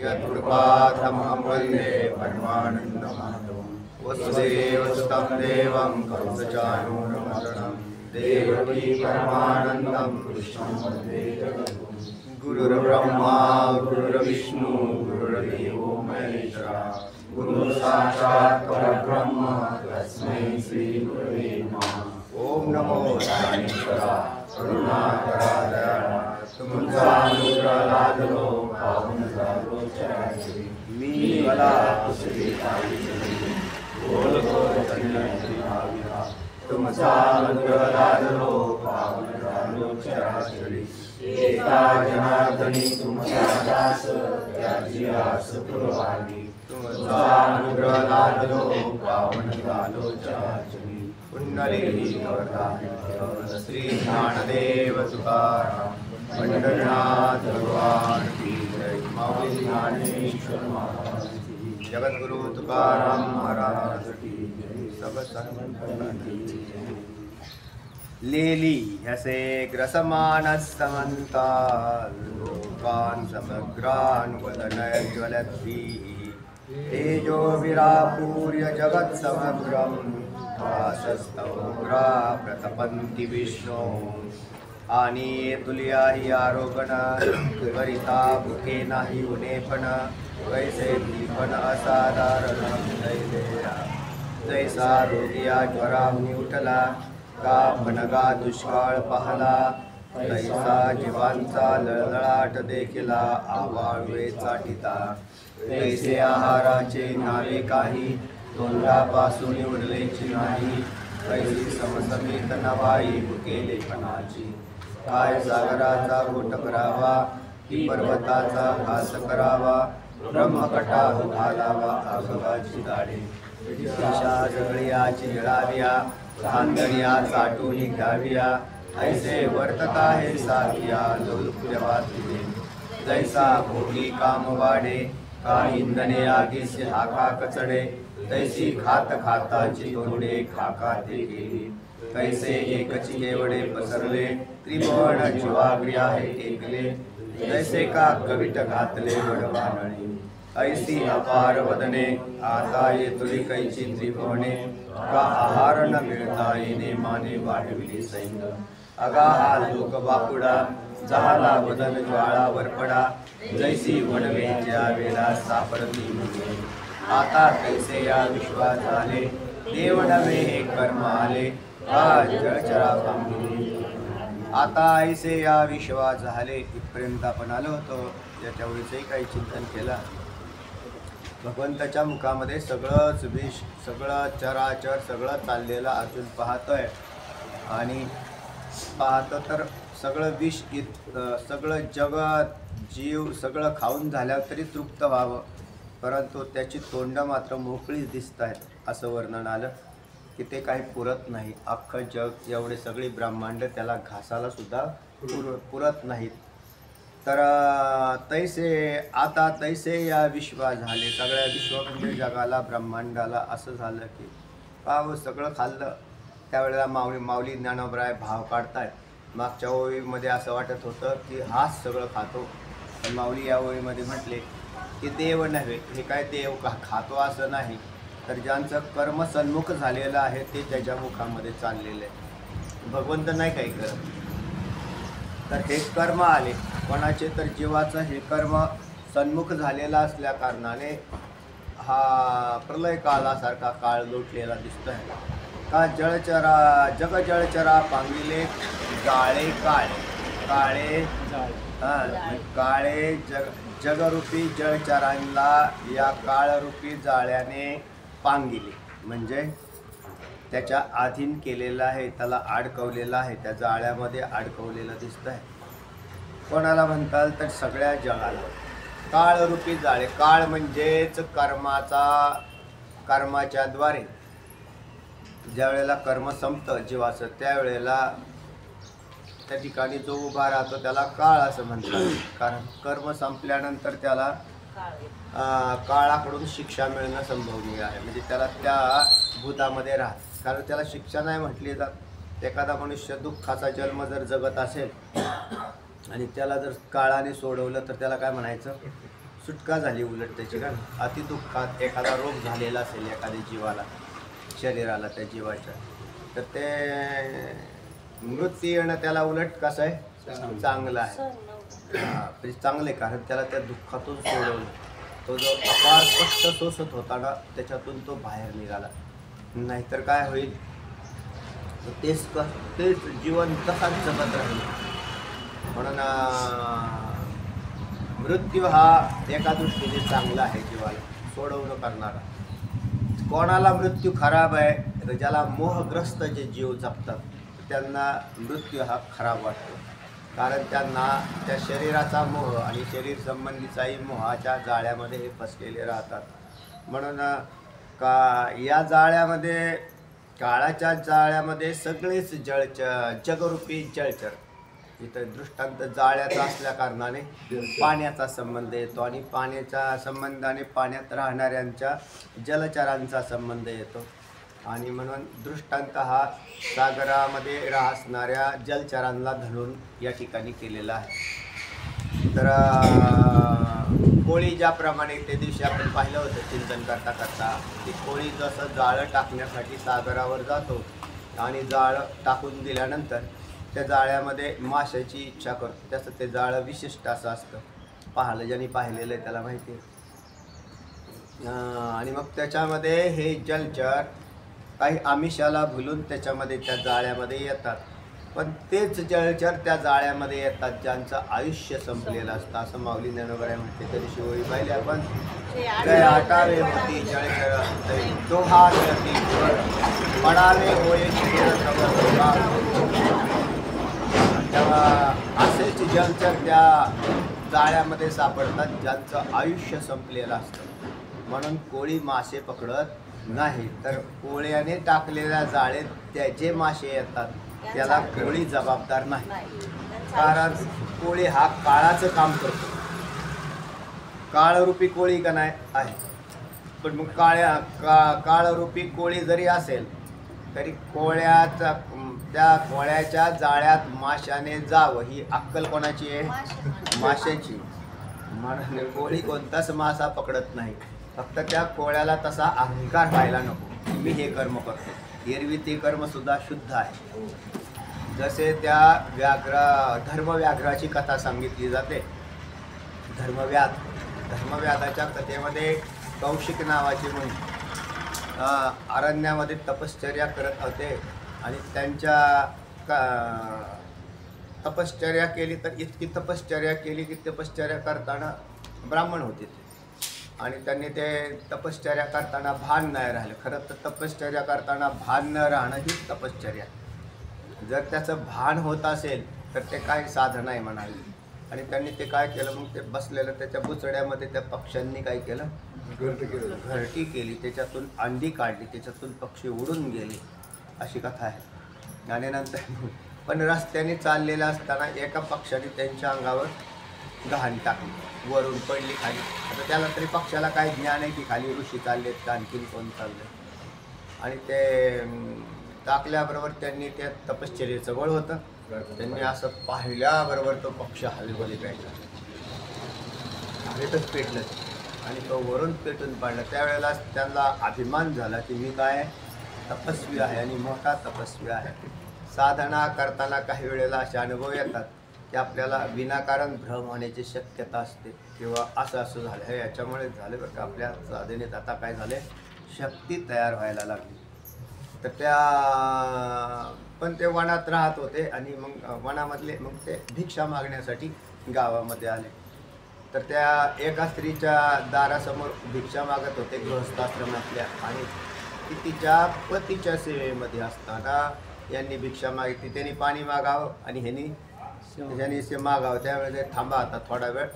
यत्कृपार्थमहं वन्दे परमानन्दमाधवं वसुदेवसुतं देवं कंसचाणूरमर्दनं देवकी परमानन्दं कृष्णं वन्दे जगद्गुरुं। गुरुर्ब्रह्मा गुरुर्विष्णु गुरुर्देवो महेश्वरः गुरुः साक्षात् परब्रह्म तस्मै श्रीगुरवे नमः। ओम नमो ज्ञानेश्वराय करुणाकरा दयाळा तुमचा अनुग्रह लादलो पावन झालो चराचरी मी मला कुसरी काही बोल बोल तन्मयी भाविका तुमचा अनुग्रह लादलो पावन झालो चराचरी एका जनार्दनी तुमचा दास त्याची आस पुरवाली तुमचा अनुग्रह लादलो पावन झालो चराचरी पुंडलिकी वरदान श्री ज्ञानदेव तुकाराम पंढरनाथ भगवान की जय। माऊली ज्ञानेश्वर महाराज की जगद्गुरु तुकाराम महाराज की जय। सब संतांना की जय। लेली हसे ग्रसमान समंता लोकान समग्रान वदनय ज्वलती तेजो विरापूर्य जगत समग्रम वासस्तवग्रा प्रतपन्ति विष्णु आणि तुलियाही आरोगण करिता भुके नाही उनेपण वैसे दीपन असाधारण जैसा रोगिया ज्वराहून उठला का मनगा दुष्काळ पाहला तैसा जीवांचा लळलळाट देखिला आवाळवे चाटिता तैसे आहाराचे नावे काही तोंडापासून उरलेची नाही कैसी समसमित नवाई भुकेले पणाची काय सागराचा घोट करावा की पर्वताचा घास करावा ब्रह्मकटा घालावा आगवाची दाढे दिशा जगळियाची जळाव्या धांदळिया चाटून घ्याव्या ऐसे वर्तता हे साधिया लोलुप्यवा तुझे जैसा भोगी काम वाढे का इंधने आगीस हाका कचडे तैसी खात खाताची तोंडे खाकाते गेली कैसे एकची केवडे पसरले त्रिभुवन जीवाग्री आहे टेकले जैसे का कविट घातले वडवानळी ऐसी अपार वदने आता ये तुरी कैची त्रिभुवने का आहार न मिळता येणे माने वाढविली सैन्य अगा हा लोक बापुडा झाला वदन ज्वाळा वरपडा जैसी वडवेच्या वेळा सापडती मुले आता कैसे या विश्वात झाले देव नवे हे कर्म आले जळचरा पांगिले आता ऐसे या विश्वात झाले इथपर्यंत आपण आलो होतो याच्यावरचंही काही चिंतन केलं भगवंताच्या मुखामध्ये सगळंच विष सगळं चराचर सगळं चाललेलं अर्जुन पाहतोय आणि पाहतं तर सगळं विष सगळं जगत जीव सगळं खाऊन झाल्यावर तरी तृप्त व्हावं परंतु त्याची तोंड मात्र मोकळीच दिसत आहेत असं वर्णन आलं की ते काही पुरत नाही अख्खं जग एवढे सगळी ब्रह्मांड त्याला घासाला सुद्धा पुरत नाहीत तर तैसे या विश्वा झाले सगळ्या विश्व म्हणजे जगाला ब्रह्मांडाला असं झालं की पाव सगळं खाल्लं त्यावेळेला माऊली ज्ञानोबराय भाव काढतायत मागच्या ओळीमध्ये असं वाटत होतं की हाच सगळं खातो पण माऊली या ओळीमध्ये म्हटले की देव नव्हे हे काय देव का खातो असं नाही तर ज्यांचं कर्म सन्मुख झालेलं आहे ते त्याच्या मुखामध्ये चाललेलं आहे भगवंत नाही काही करत तर हे कर्म आले कोणाचे तर जीवाचं हे कर्म सन्मुख झालेला असल्या कारणाने हा प्रलय कालासारखा काळ लोटलेला दिसतोय का जळचरा पांगिले जाळे काळे जगरूपी जळचरांना या काळरूपी जाळ्याने पांगिले म्हणजे त्याच्या अधीन केलेलं आहे त्याला अडकवलेलं आहे त्या जाळ्यामध्ये अडकवलेलं दिसत आहे कोणाला म्हणताल तर सगळ्या जगाला काळरूपी जाळे काळ म्हणजेच कर्माच्या द्वारे ज्या वेळेला कर्म संपतं जीवाचं त्यावेळेला त्या ठिकाणी जो उभा राहतो त्याला काळ असं म्हणतात कारण कर्म संपल्यानंतर त्याला काळाकडून शिक्षा मिळणं संभवनीय आहे म्हणजे त्याला त्या भूतामध्ये राहत कारण त्याला शिक्षा नाही म्हटली जात एखादा मनुष्य दुःखाचा जन्म जर जगत असेल आणि त्याला जर काळाने सोडवलं तर त्याला काय म्हणायचं सुटका झाली उलट त्याची, कारण अतिदुःखात एखादा रोग झालेला असेल एखाद्या जीवाला, शरीराला त्या जीवाच्या, तर ते मृत्यू येणं त्याला उलट कसं आहे, चांगलं आहे. म्हणजे चांगलं आहे, कारण त्याला त्या दुःखातून सोडवलं. तो जो अपार कष्ट सोसत होता ना, त्याच्यातून तो बाहेर निघाला. नाहीतर काय होईल, तेच जीवन तसाच जगत राहील. म्हणून मृत्यू हा एका दृष्टीने चांगला आहे, जीवाला सोडवणं करणारा. कोणाला मृत्यू खराब आहे, तर ज्याला मोहग्रस्त जे जीव जगतात त्यांना मृत्यू हा खराब वाटतो, कारण त्यांना त्या शरीराचा मोह आणि शरीर संबंधीचाही मोहाच्या जाळ्यामध्ये हे फसलेले राहतात. म्हणून या जाळ्यामध्ये, काळाच्या जाळ्यामध्ये सगळेच जगरूपी जलचर, इथं दृष्टांत जाळ्याचा असल्या कारणाने पाण्याचा संबंध येतो, आणि पाण्याच्या संबंधाने पाण्यात राहणाऱ्यांच्या जलचरांचा संबंध येतो. आणि म्हणून दृष्टांत हा सागरामध्ये राहणाऱ्या जलचरांना धरून या ठिकाणी केलेला आहे. तर कोळी ज्याप्रमाणे त्या दिवशी आपण पाहिलं होतं चिंतन करता करता, की कोळी जसं जाळं टाकण्यासाठी सागरावर जातो आणि जाळं टाकून दिल्यानंतर त्या जाळ्यामध्ये माशाची इच्छा करतो, त्याचं ते जाळं विशिष्ट असं असतं, ज्यांनी पाहिलेलं आहे त्याला माहिती आहे. आणि मग त्याच्यामध्ये हे जलचर काही आमिषाला भुलून त्याच्यामध्ये त्या जाळ्यामध्ये येतात, पण तेच जलचर त्या जाळ्यामध्ये येतात ज्यांचं आयुष्य संपलेलं असतं. असं माऊली ज्ञानोबा म्हणते, तरी शिवळी पाहिले आपण, आटावे होती जलचर दोहा पडाले होय. तेव्हा असेच जलचर त्या जाळ्यामध्ये सापडतात ज्यांचं आयुष्य संपलेलं असतं. म्हणून कोळी मासे पकडत नाही, तर कोळ्याने टाकलेल्या जाळेत त्याचे मासे येतात, त्याला कोळी जबाबदार नाही. कारण कोळी हा काळाचं काम करतो, काळरूपी कोळी का नाही आहे. पण मग काळरूपी कोळी जरी असेल तरी त्या कोळ्याच्या जाळ्यात माशाने जावं ही अक्कल कोणाची आहे, माशाची. म्हणून कोळी कोणताच मासा पकडत नाही, फक्त त्या कोळ्याला तसा अहंकार व्हायला नको की मी हे कर्म करतो. एरवी ते कर्म सुद्धा शुद्ध आहे. जसे त्या धर्मव्याघ्राची कथा सांगितली जाते. धर्मव्याधाच्या कथेमध्ये कौशिक नावाचे मुनी अरण्यामध्ये तपश्चर्या करत होते, आणि त्यांच्या तपश्चर्या केली तर इतकी तपश्चर्या केली की तपश्चर्या करताना ब्राह्मण होते ते, आणि त्यांनी ते तपश्चर्या करताना भान नाही राहिलं. खरं तर तपश्चर्या करताना भान न राहणं ही तपश्चर्या. जर त्याचं भान होत असेल तर ते काय साधन आहे म्हणाले. आणि त्यांनी ते काय केलं, मग ते बसलेलं त्याच्या बुचड्यामध्ये त्या पक्ष्यांनी काय केलं, घरटी केली, त्याच्यातून अंडी काढली, त्याच्यातून पक्षी उडून गेले, अशी कथा आहे. आणि नंतर पण रस्त्याने चाललेला असताना एका पक्षाने त्यांच्या अंगावर घाण टाकली, वरून पडली खाली. आता त्याला तरी पक्षाला काय ज्ञान आहे की खाली ऋषी चाललेत का आणखीन कोण चालले. आणि ते टाकल्याबरोबर त्यांनी त्या तपश्चर्येचं बळ होतं, त्यांनी असं पाहिल्याबरोबर तो पक्ष हलगोली पेटला, हवेतच पेटलं आणि तो वरून पेटून पाडला. त्यावेळेला त्यांना अभिमान झाला की मी काय तपस्वी आहे आणि मोठा तपस्वी आहे. साधना करताना काही वेळेला असे अनुभव येतात की आपल्याला विनाकारण भ्रम होण्याची शक्यता असते, किंवा असं झालं हे याच्यामुळे झालं बरं का, आपल्या साधनेत आता काय झाले, शक्ती तयार व्हायला लागली. तर पण ते वनात राहत होते, आणि मग वनामधले मग ते भिक्षा मागण्यासाठी गावामध्ये आले. तर त्या एका स्त्रीच्या दारासमोर भिक्षा मागत होते गृहस्थाश्रमातल्या, आणि ती तिच्या पतीच्या सेवेमध्ये असताना यांनी भिक्षा मागितली. त्यांनी पाणी मागावं आणि ह्यांनी ते मागावं. त्यावेळेस ते थांबा आता थोडा वेळ,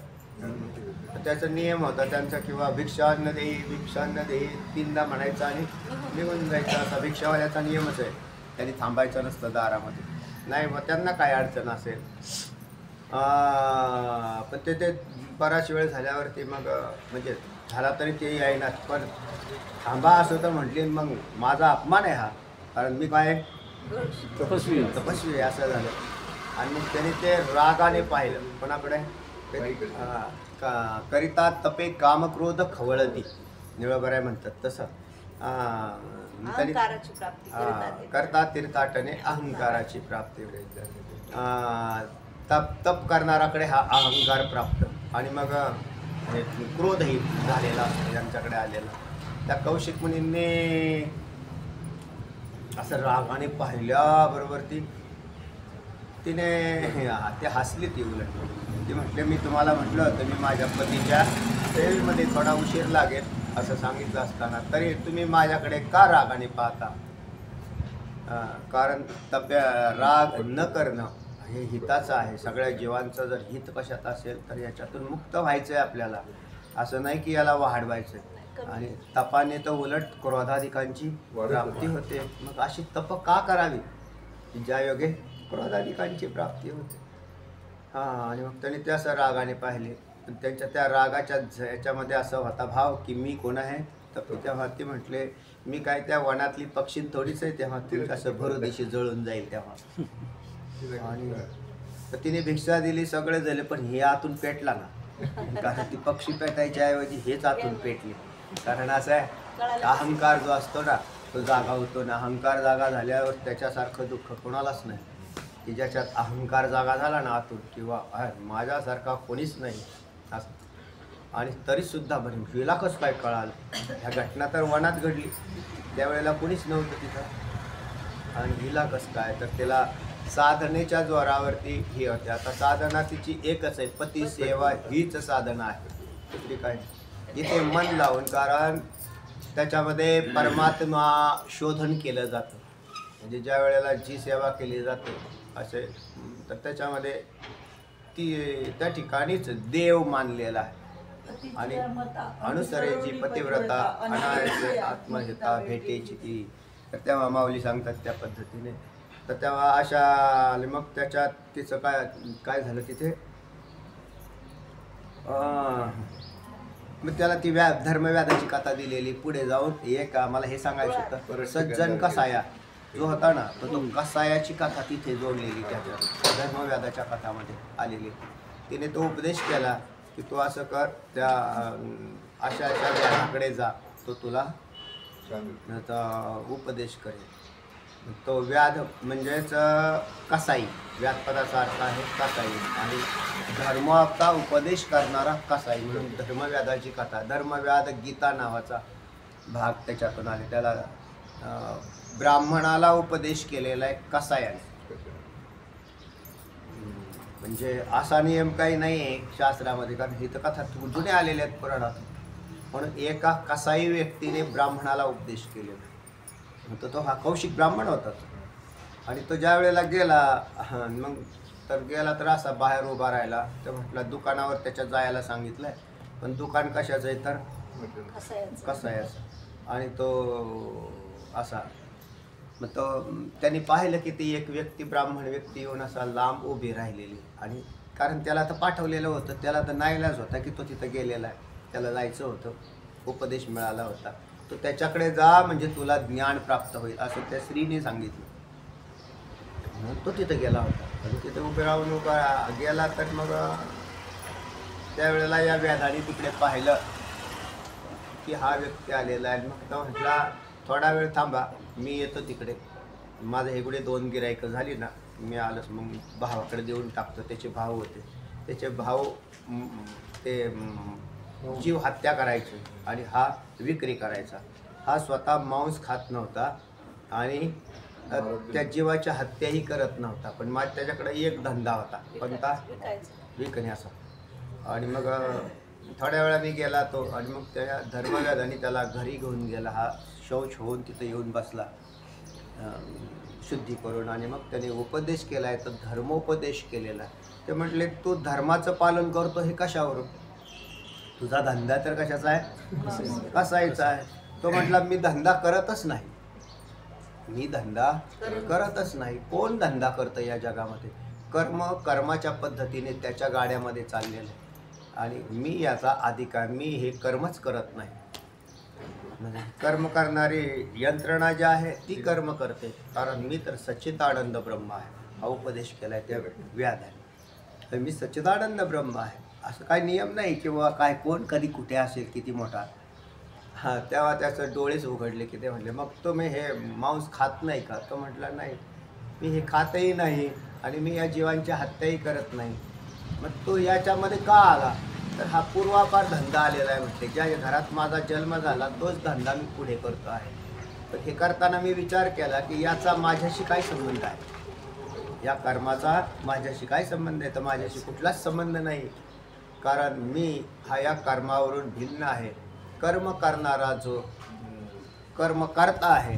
त्याचा नियम होता त्यांचा, किंवा भिक्षान्न देई तीनदा म्हणायचं आणि निघून जायचं, असा भिक्षावाल्याचा नियमच आहे. त्यांनी थांबायचं नसतं दारामध्ये. नाही मग त्यांना काय अडचण असेल, पण ते बराच वेळ झाल्यावरती मग म्हणजे झाला तरी ते येईनात, पण थांबा असं तर म्हटली. मग माझा अपमान आहे हा, कारण मी काय तपस्वी असं झालं. आणि मग त्याने ते रागाने पाहिलं कोणाकडे, करिता तपे कामक्रोध खवळती, निळबराय म्हणतात तसं. अहंकाराची प्राप्ती करता तीर्थाटने अहंकाराची प्राप्ती. तप करणाराकडे हा अहंकार प्राप्त, आणि मग क्रोधही झालेला असतो यांच्याकडे आलेला. त्या कौशिक मुनींनी असं रागाने पाहिल्याबरोबर तिने ते हसली. ती उलट ती म्हटले, मी तुम्हाला म्हटलं होतं मी माझ्या पतीच्या सेवेमध्ये थोडा उशीर लागेल असं सांगितलं असताना तरी तुम्ही माझ्याकडे का रागाने पाहता? कारण राग न करणं हे हिताचं आहे. सगळ्या जीवांचं जर हित कशात असेल तर याच्यातून मुक्त व्हायचं आहे आपल्याला, असं नाही की याला वाढवायचं. आणि तपाने तर उलट क्रोधाधिकांची प्राप्ती होते. मग अशी तप का करावी ज्या योगे क्रोधाधिकांची प्राप्ती होते? आणि मग त्यांनी ते असं रागाने पाहिले. त्यांच्या त्या रागाच्या ह्याच्यामध्ये असं होता भाव की मी कोण आहे? तर तेव्हा ते म्हटले, मी काय त्या वनातली पक्षी थोडीच आहे, तेव्हा ती असं भरोदिशी जळून जाईल तेव्हा. आणि तर तिने भिक्षा दिली, सगळे झाले, पण हे आतून पेटला ना. कारण ती पक्षी पेटायच्या ऐवजी हेच आतून पेटली. कारण असं आहे, अहंकार जो असतो ना तो जागा होतो ना. अहंकार जागा झाल्यावर त्याच्यासारखं दुःख कोणालाच नाही, की ज्याच्यात अहंकार जागा झाला ना आतून, किंवा माझ्यासारखा कोणीच नाही असं. आणि तरीसुद्धा बरं हिला कसं काय कळालं? ह्या घटना तर वनात घडली, त्यावेळेला कोणीच नव्हतं तिथं, आणि हिला कसं काय? तर तिला साधनेच्या जोरावरती ही होते. आता साधना तिची एकच आहे, पती सेवा हीच साधना आहे, दुसरी काय. इथे मन लावून, कारण त्याच्यामध्ये परमात्मा शोधन केलं जातं. म्हणजे ज्या वेळेला जी सेवा केली जाते असे, तर त्याच्यामध्ये ती त्या ठिकाणीच देव मानलेला आहे. आणि अनुसरेची पतिव्रता अनायसे आत्महिता भेटेची ती. तर तेव्हा माऊली सांगतात त्या पद्धतीने. तर तेव्हा अशा मग त्याच्यात तिचं काय झालं तिथे, मग त्याला ती धर्मव्याधाची कथा दिलेली. पुढे जाऊन एक मला हे सांगायचं होतं, सज्जन कसाया जो होता ना, तो कसायाची कथा तिथे जोडलेली त्याच्या धर्मव्याधाच्या कथामध्ये आलेली. तिने तो उपदेश केला की तू असं कर, त्या अशा अशा व्याधाकडे जा, तो तुला उपदेश करेल. तो व्याध म्हणजेच कसाई, व्याधपदाचा अर्थ आहे कसाई, आणि धर्माचा उपदेश करणारा कसाई म्हणून धर्मव्याधाची कथा. धर्मव्याध गीता नावाचा भाग त्याच्यातून आले. त्याला ब्राह्मणाला उपदेश केलेला आहे कसायाने. म्हणजे असा नियम काही नाही आहे शास्त्रामध्ये, कारण ही तर कथा जुने आलेल्या आहेत पुराणात. म्हणून एका कसाई व्यक्तीने ब्राह्मणाला उपदेश केलेला. तो हा कौशिक ब्राह्मण होता. आणि तो ज्या वेळेला गेला, मग तर गेला तर असा बाहेर उभा राहिला. तर म्हटलं दुकानावर त्याच्या जायला सांगितलंय, पण दुकान कशाचं आहे? तर कसायाचं. आणि तो असा, मग तो त्यांनी पाहिलं की ती एक व्यक्ती, ब्राह्मण व्यक्ती येऊन असा लांब उभी राहिलेली. आणि कारण त्याला तर पाठवलेलं होतं, त्याला तर नाईलाज होता की तो तिथं गेलेला आहे, त्याला जायचं होतं, उपदेश मिळाला होता. तो त्याच्याकडे जा म्हणजे तुला ज्ञान प्राप्त होईल असं त्या स्त्रीने सांगितलं. म्हणून तो तिथं गेला होता. आणि तिथं उभे राहून गेला. तर मग त्यावेळेला या व्याधाने तिकडे पाहिलं की हा व्यक्ती आलेला आहे. मग तो म्हटला, थोडा वेळ थांबा, मी येतो तिकडे. माझं हेगुडे 2 गिरायकं झाली ना, मी आलोच. मग भावाकडे देऊन टाकतो. त्याचे भाऊ होते, त्याचे भाऊ ते जीव हत्या करायचे आणि हा विक्री करायचा. हा स्वतः मांस खात नव्हता आणि त्या जीवाच्या हत्याही करत नव्हता, पण माझ त्याच्याकडे एक धंदा होता, कोणता? विकण्याचा. आणि मग थोड्या वेळाने गेला तो, आणि मग त्या धर्मव्याधाने त्याला घरी घेऊन गेला. हा शौच होऊन तिथे येऊन बसला शुद्धी करून. आणि मग त्याने उपदेश केला आहे, तर धर्मोपदेश केलेला आहे. ते म्हटले, तू धर्माचं पालन करतो हे कशावरून? तुझा धंदा तर कशाचा आहे? कसायचा आहे. तो म्हटला, मी धंदा करतच नाही, मी धंदा करतच नाही. कोण धंदा करतं या जगामध्ये? कर्माच्या पद्धतीने त्याच्या गाड्यामध्ये चाललेलं आहे. आणि मी याचा अधिकार, मी हे कर्मच करत नाही. म्हणजे कर्म करणारी यंत्रणा जी आहे ती कर्म करते, कारण मी तर सच्चिदानंद ब्रह्म आहे. हा उपदेश केलाय त्या व्याधाने. मी सच्चिदानंद ब्रह्म आहे असं काही नियम नाही किंवा काय कोण कधी कुठे असेल किती मोठा. हां, तेव्हा त्याचं डोळेच उघडले की ते म्हटले, "मग तुम्ही हे मांस खात नाही का?" तो म्हटला, "नाही, मी हे खातही नाही आणि मी या जीवांची हत्याही करत नाही." "मग तो याच्यामध्ये का आला?" तर "हा पूर्वापार धंदा आलेला आहे," म्हटले. "ज्या घरात माझा जन्म झाला तोच धंदा मी पुढे करतो आहे. पण हे करताना मी विचार केला की याचा माझ्याशी काय संबंध आहे? या कर्माचा माझ्याशी काय संबंध आहे?" तर "माझ्याशी कुठलाच संबंध नाही. कारण मी हा या कर्मावरून भिन्न आहे. कर्म करणारा जो कर्म करता आहे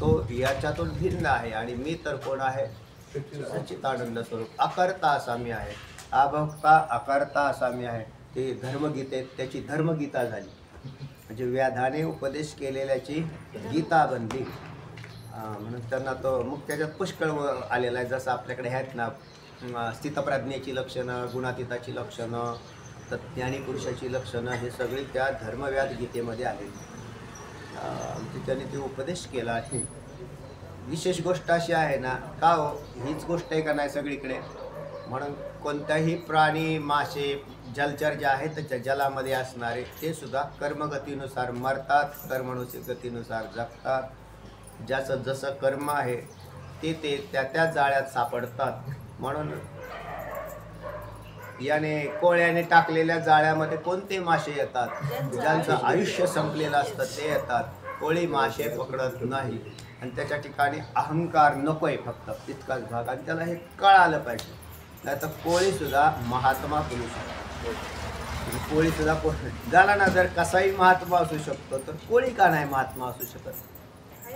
तो याच्यातून भिन्न आहे आणि मी तर कोण आहे? सच्चिदानंद स्वरूप अकर्ता असा मी आहे. अभोक्ता अकर्ता असा मी आहे." ते धर्मगीतेत त्याची धर्मगीता झाली. म्हणजे व्याधाने उपदेश केलेल्याची गीता बनली. म्हणून त्यांना तो मग त्याच्यात पुष्कळ आलेला आहे. जसं आपल्याकडे आहेत ना स्थितप्रज्ञेची लक्षणं, गुणातीताची लक्षणं, ज्ञानी पुरुषाची लक्षणं, हे सगळी त्या धर्मव्याध गीतेमध्ये आलेली. त्याने ते उपदेश केला आहे. विशेष गोष्ट अशी आहे ना, का हो हीच गोष्ट आहे का नाही सगळीकडे? म्हणून कोणताही प्राणी, मासे, जलचर जे आहेत त्या जलामध्ये असणारे ते सुद्धा कर्मगतीनुसार मरतात, कर्मगतीनुसार जगतात. ज्याचं जसं कर्म आहे ते त्या जाळ्यात सापडतात. म्हणून याने कोळ्याने टाकलेल्या जाळ्यामध्ये कोणते मासे येतात? ज्यांचं आयुष्य संपलेलं असतं ते येतात. कोळी मासे पकडत नाही. आणि त्याच्या ठिकाणी अहंकार नकोय, फक्त तितकाच भाग. आणि त्याला हे कळालं पाहिजे. नाही तर कोळीसुद्धा महात्मा पुरुष आहे. कोळीसुद्धा झाला ना, जर कसाही महात्मा असू शकतो तर कोळी का नाही महात्मा असू शकत?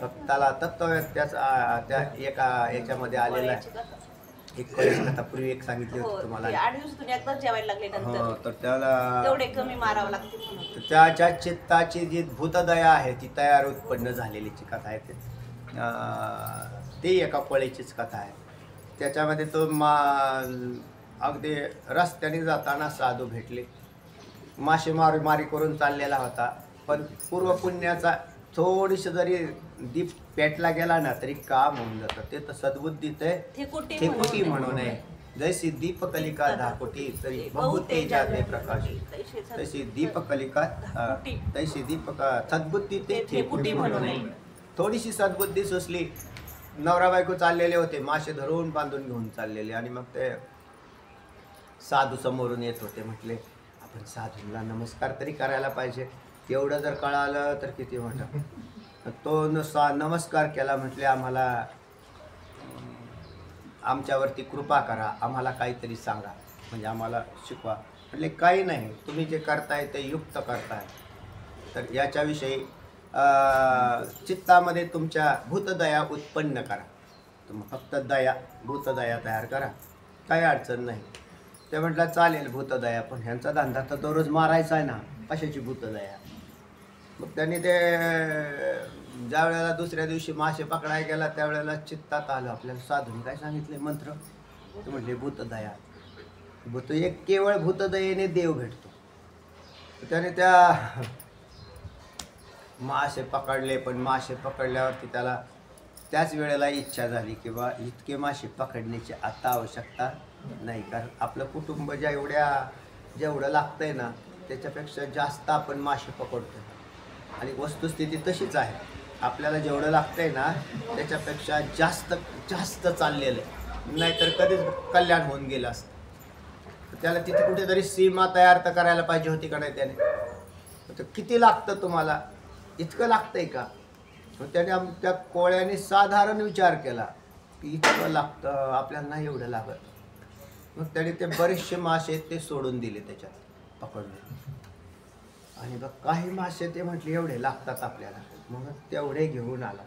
फक्त त्याला तत्व त्याचा त्या एका याच्यामध्ये आलेला आहे. एक कथा पूर्वी एक सांगितली होती तुम्हाला. 8 दिवसातून एकदाच जेवायला लागले नंतर तर त्याला तेवढे कमी मारावं लागते म्हणून. त्याच्या चित्ताची जी भूतदया आहे ती तयार उत्पन्न झालेलीची कथा आहे. ती एका कोळीचीच कथा आहे. त्याच्यामध्ये तो अगदी रस्त्याने जाताना साधू भेटले. मासेमारी करून चाललेला होता. पण पूर्वपुण्याचा थोडीशी जरी दीप पेटला गेला ना तरी काम होऊन जातं. ते तर सद्बुद्धीत आहे. ठेकुटी म्हणू नये. जैसी दीपकलिका धाकुटी तरी बहुतेजा ते प्रकाशी. तशी दीपकलिका तैसी सद्बुद्धी ते ठेकुटी म्हणू नये. थोडीशी सद्बुद्धी सुचली. नवरा बायको चाललेले होते, मासे धरून बांधून घेऊन चाललेले. आणि मग ते साधू समोरून येत होते. म्हटले, आपण साधूंना नमस्कार तरी करायला पाहिजे. एवढं जर कळालं तर किती मोठं. तो नमस्कार केला. म्हटले, आम्हाला आमच्यावरती कृपा करा, आम्हाला काहीतरी सांगा, म्हणजे आम्हाला शिकवा. म्हटले, काही नाही, तुम्ही जे करताय ते युक्त करताय. तर याच्याविषयी चित्तामध्ये तुमच्या भूतदया उत्पन्न करा. तुम्ही फक्त भूतदया तयार करा, काही अडचण नाही. ते म्हटलं, चालेल भूतदया, पण ह्यांचा धंदा तर दररोज मारायचा आहे ना, कशाची भूतदया? मग त्यांनी ते ज्या वेळेला दुसऱ्या दिवशी मासे पकडायला गेला त्यावेळेला चित्तात आलं, आपल्याला साधून काय सांगितले मंत्र? ते म्हटले भूतदया. एक केवळ भूतदयेने देव भेटतो. त्याने त्या मासे पकडले. पण मासे पकडल्यावरती त्याला त्याच वेळेला इच्छा झाली की बा इतके मासे पकडण्याची आता आवश्यकता नाही. कारण आपलं कुटुंब जेवढं लागतंय ना त्याच्यापेक्षा जास्त आपण मासे पकडतो. आणि वस्तुस्थिती तशीच आहे. आपल्याला जेवढं लागतंय ना त्याच्यापेक्षा जास्त चाललेलं आहे. नाहीतर कधीच कल्याण होऊन गेलं असतं. त्याला तिथे कुठेतरी सीमा तयार तर करायला पाहिजे होती का नाही त्याने? तर किती लागतं तुम्हाला? इतकं लागतंय का? मग त्याने त्या कोळ्याने साधारण विचार केला की इतकं लागतं, आपल्याला नाही एवढं लागत. मग त्याने ते बरेचसे मासे ते सोडून दिले, त्याच्यात पकडले. आणि बघ काही मासे ते म्हटले एवढे लागतात आपल्याला, मग तेवढे घेऊन आला,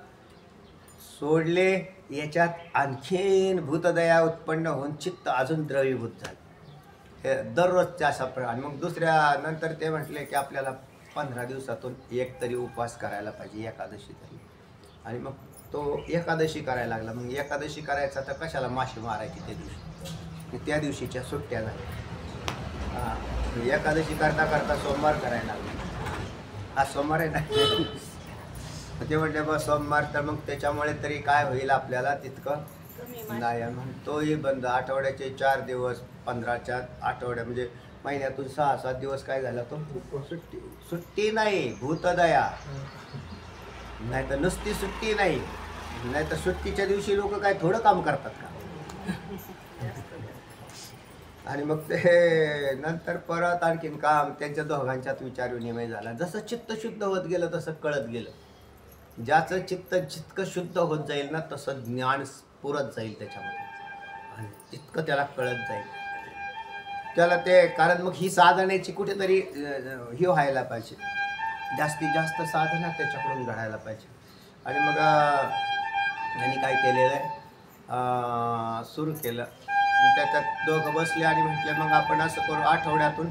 सोडले. याच्यात आणखीन भूतदया उत्पन्न होऊन चित्त अजून द्रवीभूत झालं. हे दररोजच्या अशा आणि मग दुसऱ्या नंतर ते म्हटले की आपल्याला 15 दिवसातून एक तरी उपवास करायला पाहिजे, एकादशी तरी. आणि मग तो एकादशी करायला लागला. मग एकादशी करायचा तर कशाला मासे मारायची त्या दिवशी? त्या दिवशीच्या सुट्ट्या झाल्या. एकादशी करता करता सोमवार करायला लागला. हा सोमवार आहे ना. ते म्हटले बा सोमवार, तर मग त्याच्यामुळे तरी काय होईल आपल्याला तितकं नाही. म्हणून तोही बंद. आठवड्याचे 4 दिवस, 15च्या आठवड्या म्हणजे महिन्यातून 6-7 दिवस काय झाला तो सुट्टी नाही, भूतदया. नाही तर नुसती सुट्टी नाही, नाही तर सुट्टीच्या दिवशी लोक काय थोडं काम करतात का? आणि मग ते नंतर परत आणखीन काम त्यांच्या दोघांच्यात विचार विनिमय झाला. जसं चित्त शुद्ध होत गेलं तसं कळत गेलं. ज्याचं चित्त जितकं शुद्ध होत जाईल ना तसं ज्ञान पुरत जाईल त्याच्यामध्ये आणि तितकं त्याला कळत जाईल त्याला ते. कारण मग ही साधनेची कुठेतरी ही व्हायला पाहिजे, जास्तीत जास्त साधना त्याच्याकडून घडायला पाहिजे. आणि मग यांनी काय केलेलं आहे, सुरू केलं. त्याच्यात दोघं बसले आणि म्हटले मग आपण असं करू, आठवड्यातून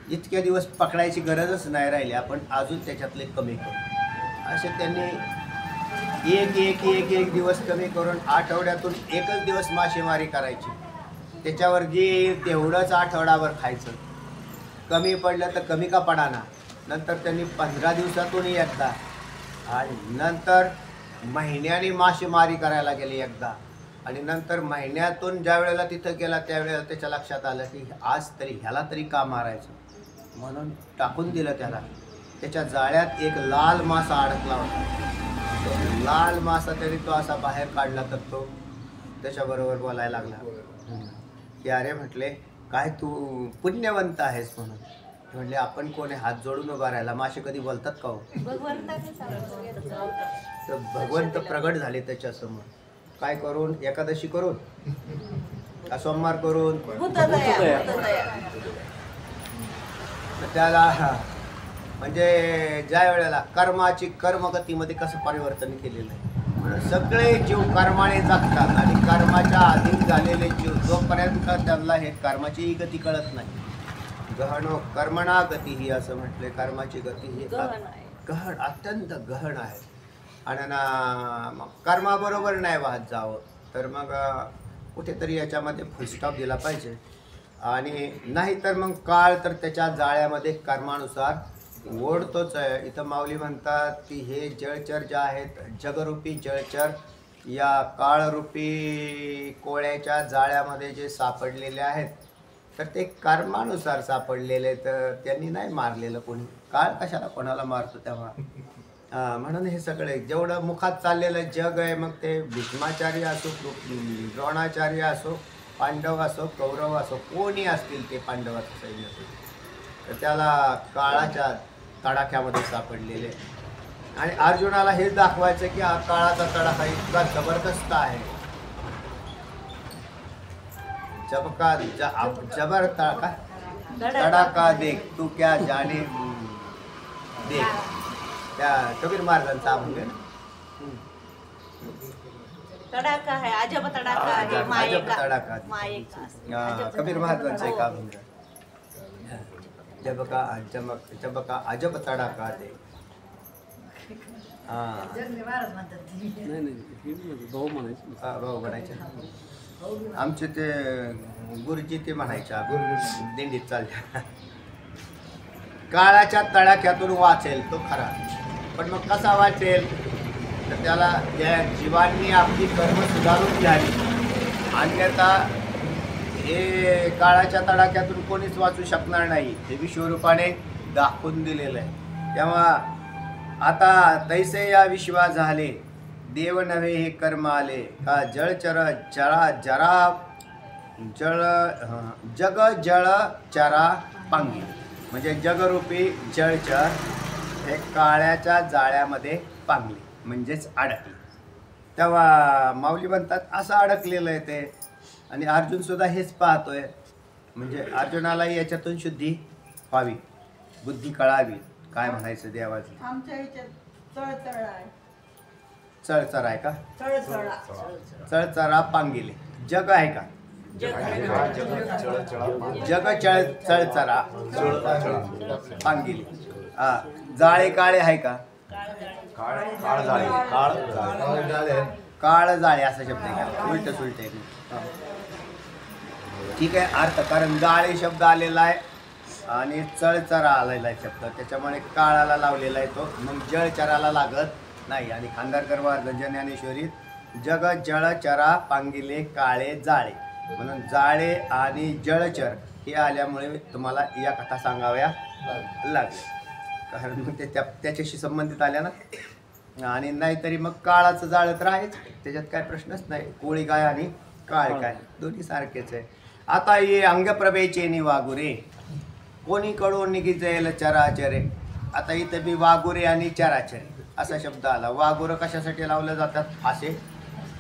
इतके दिवस पकडायची गरजच नाही राहिली, आपण अजून त्याच्यातले कमी करू. असे त्यांनी एक दिवस कमी करून आठवड्यातून एकच दिवस मासेमारी करायची. त्याच्यावर जे तेवढंच आठवडाभर खायचं. कमी पडलं तर कमी का पडाना. नंतर त्यांनी 15 दिवसातून एकदा आणि नंतर महिन्याने मासेमारी करायला गेले एकदा. आणि नंतर महिन्यातून ज्या वेळेला तिथं गेला त्यावेळेला त्याच्या लक्षात आलं की आज तरी ह्याला तरी का मारायचं, म्हणून टाकून दिलं त्याला. त्याच्या जाळ्यात एक लाल मासा अडकला होता. लाल मासा तरी तो असा बाहेर काढला तर तो त्याच्याबरोबर बोलायला लागला की अरे म्हटले काय तू पुण्यवंत आहेस म्हणून. म्हटले आपण कोणी हात जोडून उभा राहिला, मासे कधी बोलतात का हो? तर भगवंत प्रगट झाले त्याच्यासमोर. काय करून? एकादशी करून का सोमवार करून? त्याला म्हणजे ज्या वेळेला कर्माची कर्मगतीमध्ये कसं परिवर्तन केलेलं आहे. सगळे जीव कर्माने जगतात आणि कर्माच्या अधीन झालेले जीव जोपर्यंत त्यांना हे कर्माची गती कळत नाही. गहनो कर्मणा गती ही असं म्हटले. कर्माची गती ही गहन, अत्यंत गहन आहे. आणि मग कर्माबरोबर नाही वाहत जावं तर मग कुठेतरी याच्यामध्ये फुलस्टॉप दिला पाहिजे. आणि नाहीतर मग काळ तर त्याच्या जाळ्यामध्ये कर्मानुसार ओढतोच आहे. इथं माऊली म्हणतात की हे जळचर जे आहेत, जगरूपी जळचर या काळरूपी कोळ्याच्या जाळ्यामध्ये जे सापडलेले आहेत तर ते कर्मानुसार सापडलेले. तर त्यांनी नाही मारलेलं कोणी. काळ कशाला कोणाला मारतो तेव्हा. म्हणून हे सगळे जेवढं मुखात चाललेलं जग आहे, मग ते भीष्माचार्य असो, द्रोणाचार्य असो, पांडव असो, कौरव असो, कोणी असतील ते पांडवाचं सैन्य तर त्याला काळाच्या तडाख्यामध्ये सापडलेले. आणि अर्जुनाला हेच दाखवायचं की हा काळाचा तडाखा इतका जबरदस्त आहे. जबर तडाखा देख तू क्या जाने देख. त्या कबीर महाराजांचा अभंग आहे ना. तडाखा आहे, अजब तडाखा आहे, अजब तडाखा. कबीर महाराजांचा एक अभंग. जब का अजब तडाखा दे. भाऊ म्हणायचे. आमचे ते गुरुजी ते म्हणायच्या दिंडीत चालल्या. काळाच्या तडाख्यातून वाचेल तो खरा. पण मग कसा वाचेल तर त्याला त्या जीवांनी आपली कर्म सुधारून घ्यावी. अन्यथा हे काळाच्या तडाख्यातून कोणीच वाचू शकणार नाही. हे विश्वरूपाने दाखवून दिलेलं आहे. तेव्हा आता तैसे या विश्वा झाले, देव नव्हे हे कर्म आले. का जळचर जळा जरा जळ जग जळ चरा पांगी. म्हणजे जगरूपी जळचर हे काळ्याच्या जाळ्यामध्ये पांगले म्हणजेच अडकले. तेव्हा माऊली म्हणतात असं अडकलेलं आहे ते. आणि अर्जुन सुद्धा हेच पाहतोय. म्हणजे अर्जुनालाही याच्यातून शुद्धी व्हावी, बुद्धी कळावी. काय म्हणायचं देवाचं? आमच्या ह्याच्यात चळचळ आहे. चळचर आहे का? चळचरा पांगिले. जग आहे का? जग चळचरा पांगिले. जाळे काळे आहे का? काळ जाळे असा शब्द आहे का? उलट सुलट आहे. ठीक आहे अर्थ. कारण जाळे शब्द आलेला आहे आणि चळचरा आलेला आहे शब्द, त्याच्यामुळे काळाला लावलेला आहे तो. मग जळचराला लागत नाही. आणि खांदारकर महाराज ज्ञानेश्वरीत जग जळचरा पांगिले काळे जाळे म्हणून जाळे आणि जळचर हे आल्यामुळे तुम्हाला या कथा सांगाव्या लागल्या, कारण मग त्याच्याशी संबंधित आल्या ना. आणि नाहीतरी मग काळाचं जाळं तर आहेच, त्याच्यात काय प्रश्नच नाही. कोळी काय आणि काळ काय दोन्ही सारखेच आहे. आता ये अंगप्रभेचे नि वागुरे कोणीकडून निघिजेल चराचरे. आता इथे बी वागुरे आणि चराचरे असा शब्द आला. वागुरं कशासाठी लावलं जातात असे?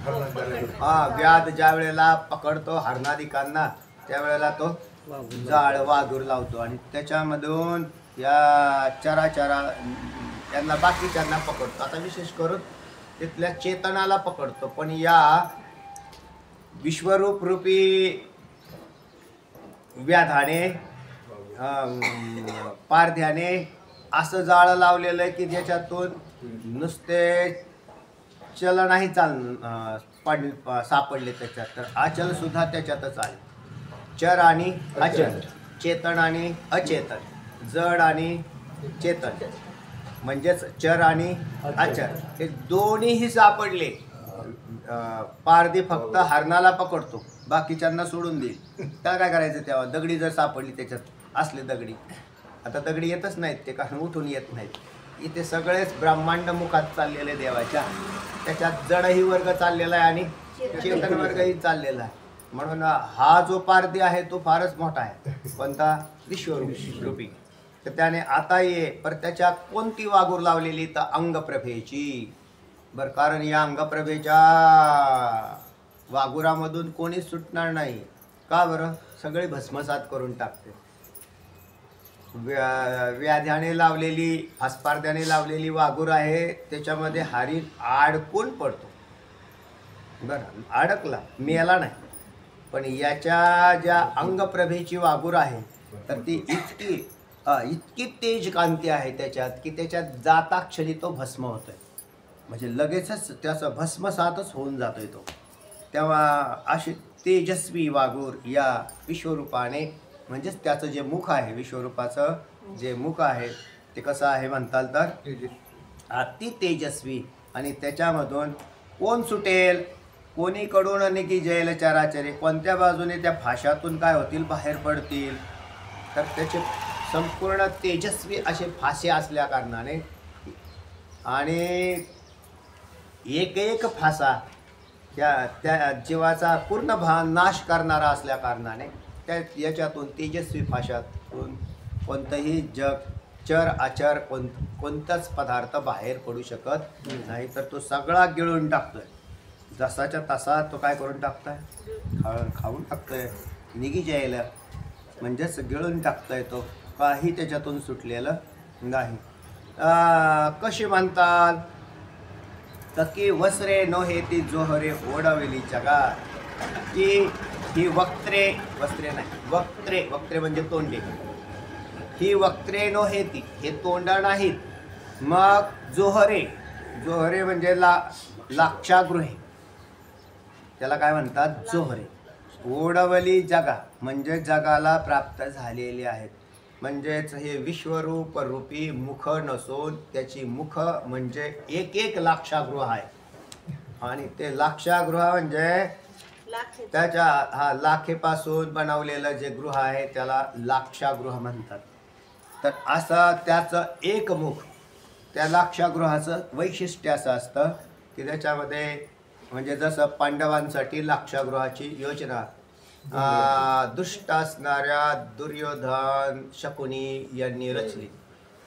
व्याध ज्या वेळेला पकडतो हरणादिकांना त्यावेळेला तो जाळ वाघूर लावतो आणि त्याच्यामधून या चराचरा त्यांना बाकीच्यांना पकडतो. आता विशेष करून तिथल्या चेतनाला पकडतो, पण या विश्वरूप रूपी व्याधाने पारध्याने असं जाळं लावलेलं आहे की ज्याच्यातून नुसते चल नाही सापडले त्याच्यात, तर अचल सुद्धा त्याच्यातच आले. चर आणि अचल, चेतन आणि अचेतन, जड आणि चेतन, म्हणजेच चर आणि अचल हे दोन्हीही सापडले. पारधी फक्त हरणाला पकडतो, बाकीच्यांना सोडून देईल. त्याला काय करायचं तेव्हा? दगडी जर सापडली त्याच्यात असले दगडी, आता दगडी येतच नाहीत ते, कारण उठून येत नाहीत. इथे सगळेच ब्रह्मांड मुखात चाललेले देवाच्या, त्याच्यात जडही वर्ग चाललेला आहे आणि चेतन वर्गही चाललेला आहे. म्हणून हा जो पारधी आहे तो फारच मोठा आहे. कोणता? विश्वरूपी. तर त्याने आता ये पर त्याच्या कोणती वागूर लावलेली? तर अंगप्रभेची. बरं, कारण या अंगप्रभेच्या वागुरामधून कोणीच सुटणार नाही. का बरं? सगळे भस्मसात करून टाकते. व्याध्याने लावलेली, हस्पार्ध्याने लावलेली वागूर आहे, त्याच्यामध्ये हरिण अडकून पडतो. बरं, अडकला, मेला नाही. पण याच्या ज्या अंगप्रभेची वागूर आहे तर ती इतकी तेज कांती आहे त्याच्यात की त्याच्यात जाता क्षणी तो भस्म होतोय, म्हणजे लगेचच त्याचा भस्मसातच होऊन जातोय तो. तेव्हा अशी तेजस्वी वागूर या विश्वरूपाने, म्हणजेच त्याचं जे मुख आहे, विश्वरूपाचं जे मुख आहे ते कसं आहे म्हणताल तर अति तेजस्वी. आणि त्याच्यामधून कोण सुटेल? कोणीकडून निघी जैल चराचरे, कोणत्या बाजूने त्या फाशातून काय होतील? बाहेर पडतील. तर त्याचे संपूर्ण तेजस्वी असे फासे असल्या कारणाने आणि एक एक फासा त्या जीवाचा पूर्ण नाश करणारा असल्या कारणाने त्या याच्यातून तेजस्वी फाशातून कोणतंही चर आचर कोणताच पदार्थ बाहेर पडू शकत नाही. तर तो सगळा गिळून टाकतोय, जसाच्या तसा तो काय करून टाकतोय? खाऊन टाकतोय. निघी जायला म्हणजेच गिळून टाकतोय, तो काही त्याच्यातून सुटलेलं नाही. कशी म्हणतात तर की वस्त्रे नोहे ती जोहरे ओढावेली जगात. की ही वक्त्रे, वस्त्रे नाही, वक्त्रे म्हणजे तोंडे. ही वक्त्रे नोहे ती, हे तोंड नाहीत. मग जोहरे म्हणजे लाक्षागृहे, त्याला काय म्हणतात? जोहरे. ओढवली जगा म्हणजे जगाला प्राप्त झालेली आहेत. म्हणजेच हे विश्वरूप रूपी मुख नसून त्याची मुख म्हणजे एक एक लाक्षागृह आहे. आणि ते लाक्षागृह म्हणजे त्याच्या लाखेपासून बनवलेलं जे गृह आहे त्याला लाक्षागृह म्हणतात. तर असं त्याचं एक मुख, त्या लाक्षागृहाचं वैशिष्ट्य असं असतं की त्याच्यामध्ये, म्हणजे जसं पांडवांसाठी लाक्षागृहाची योजना दुष्ट असणाऱ्या दुर्योधन शकुनी यांनी रचली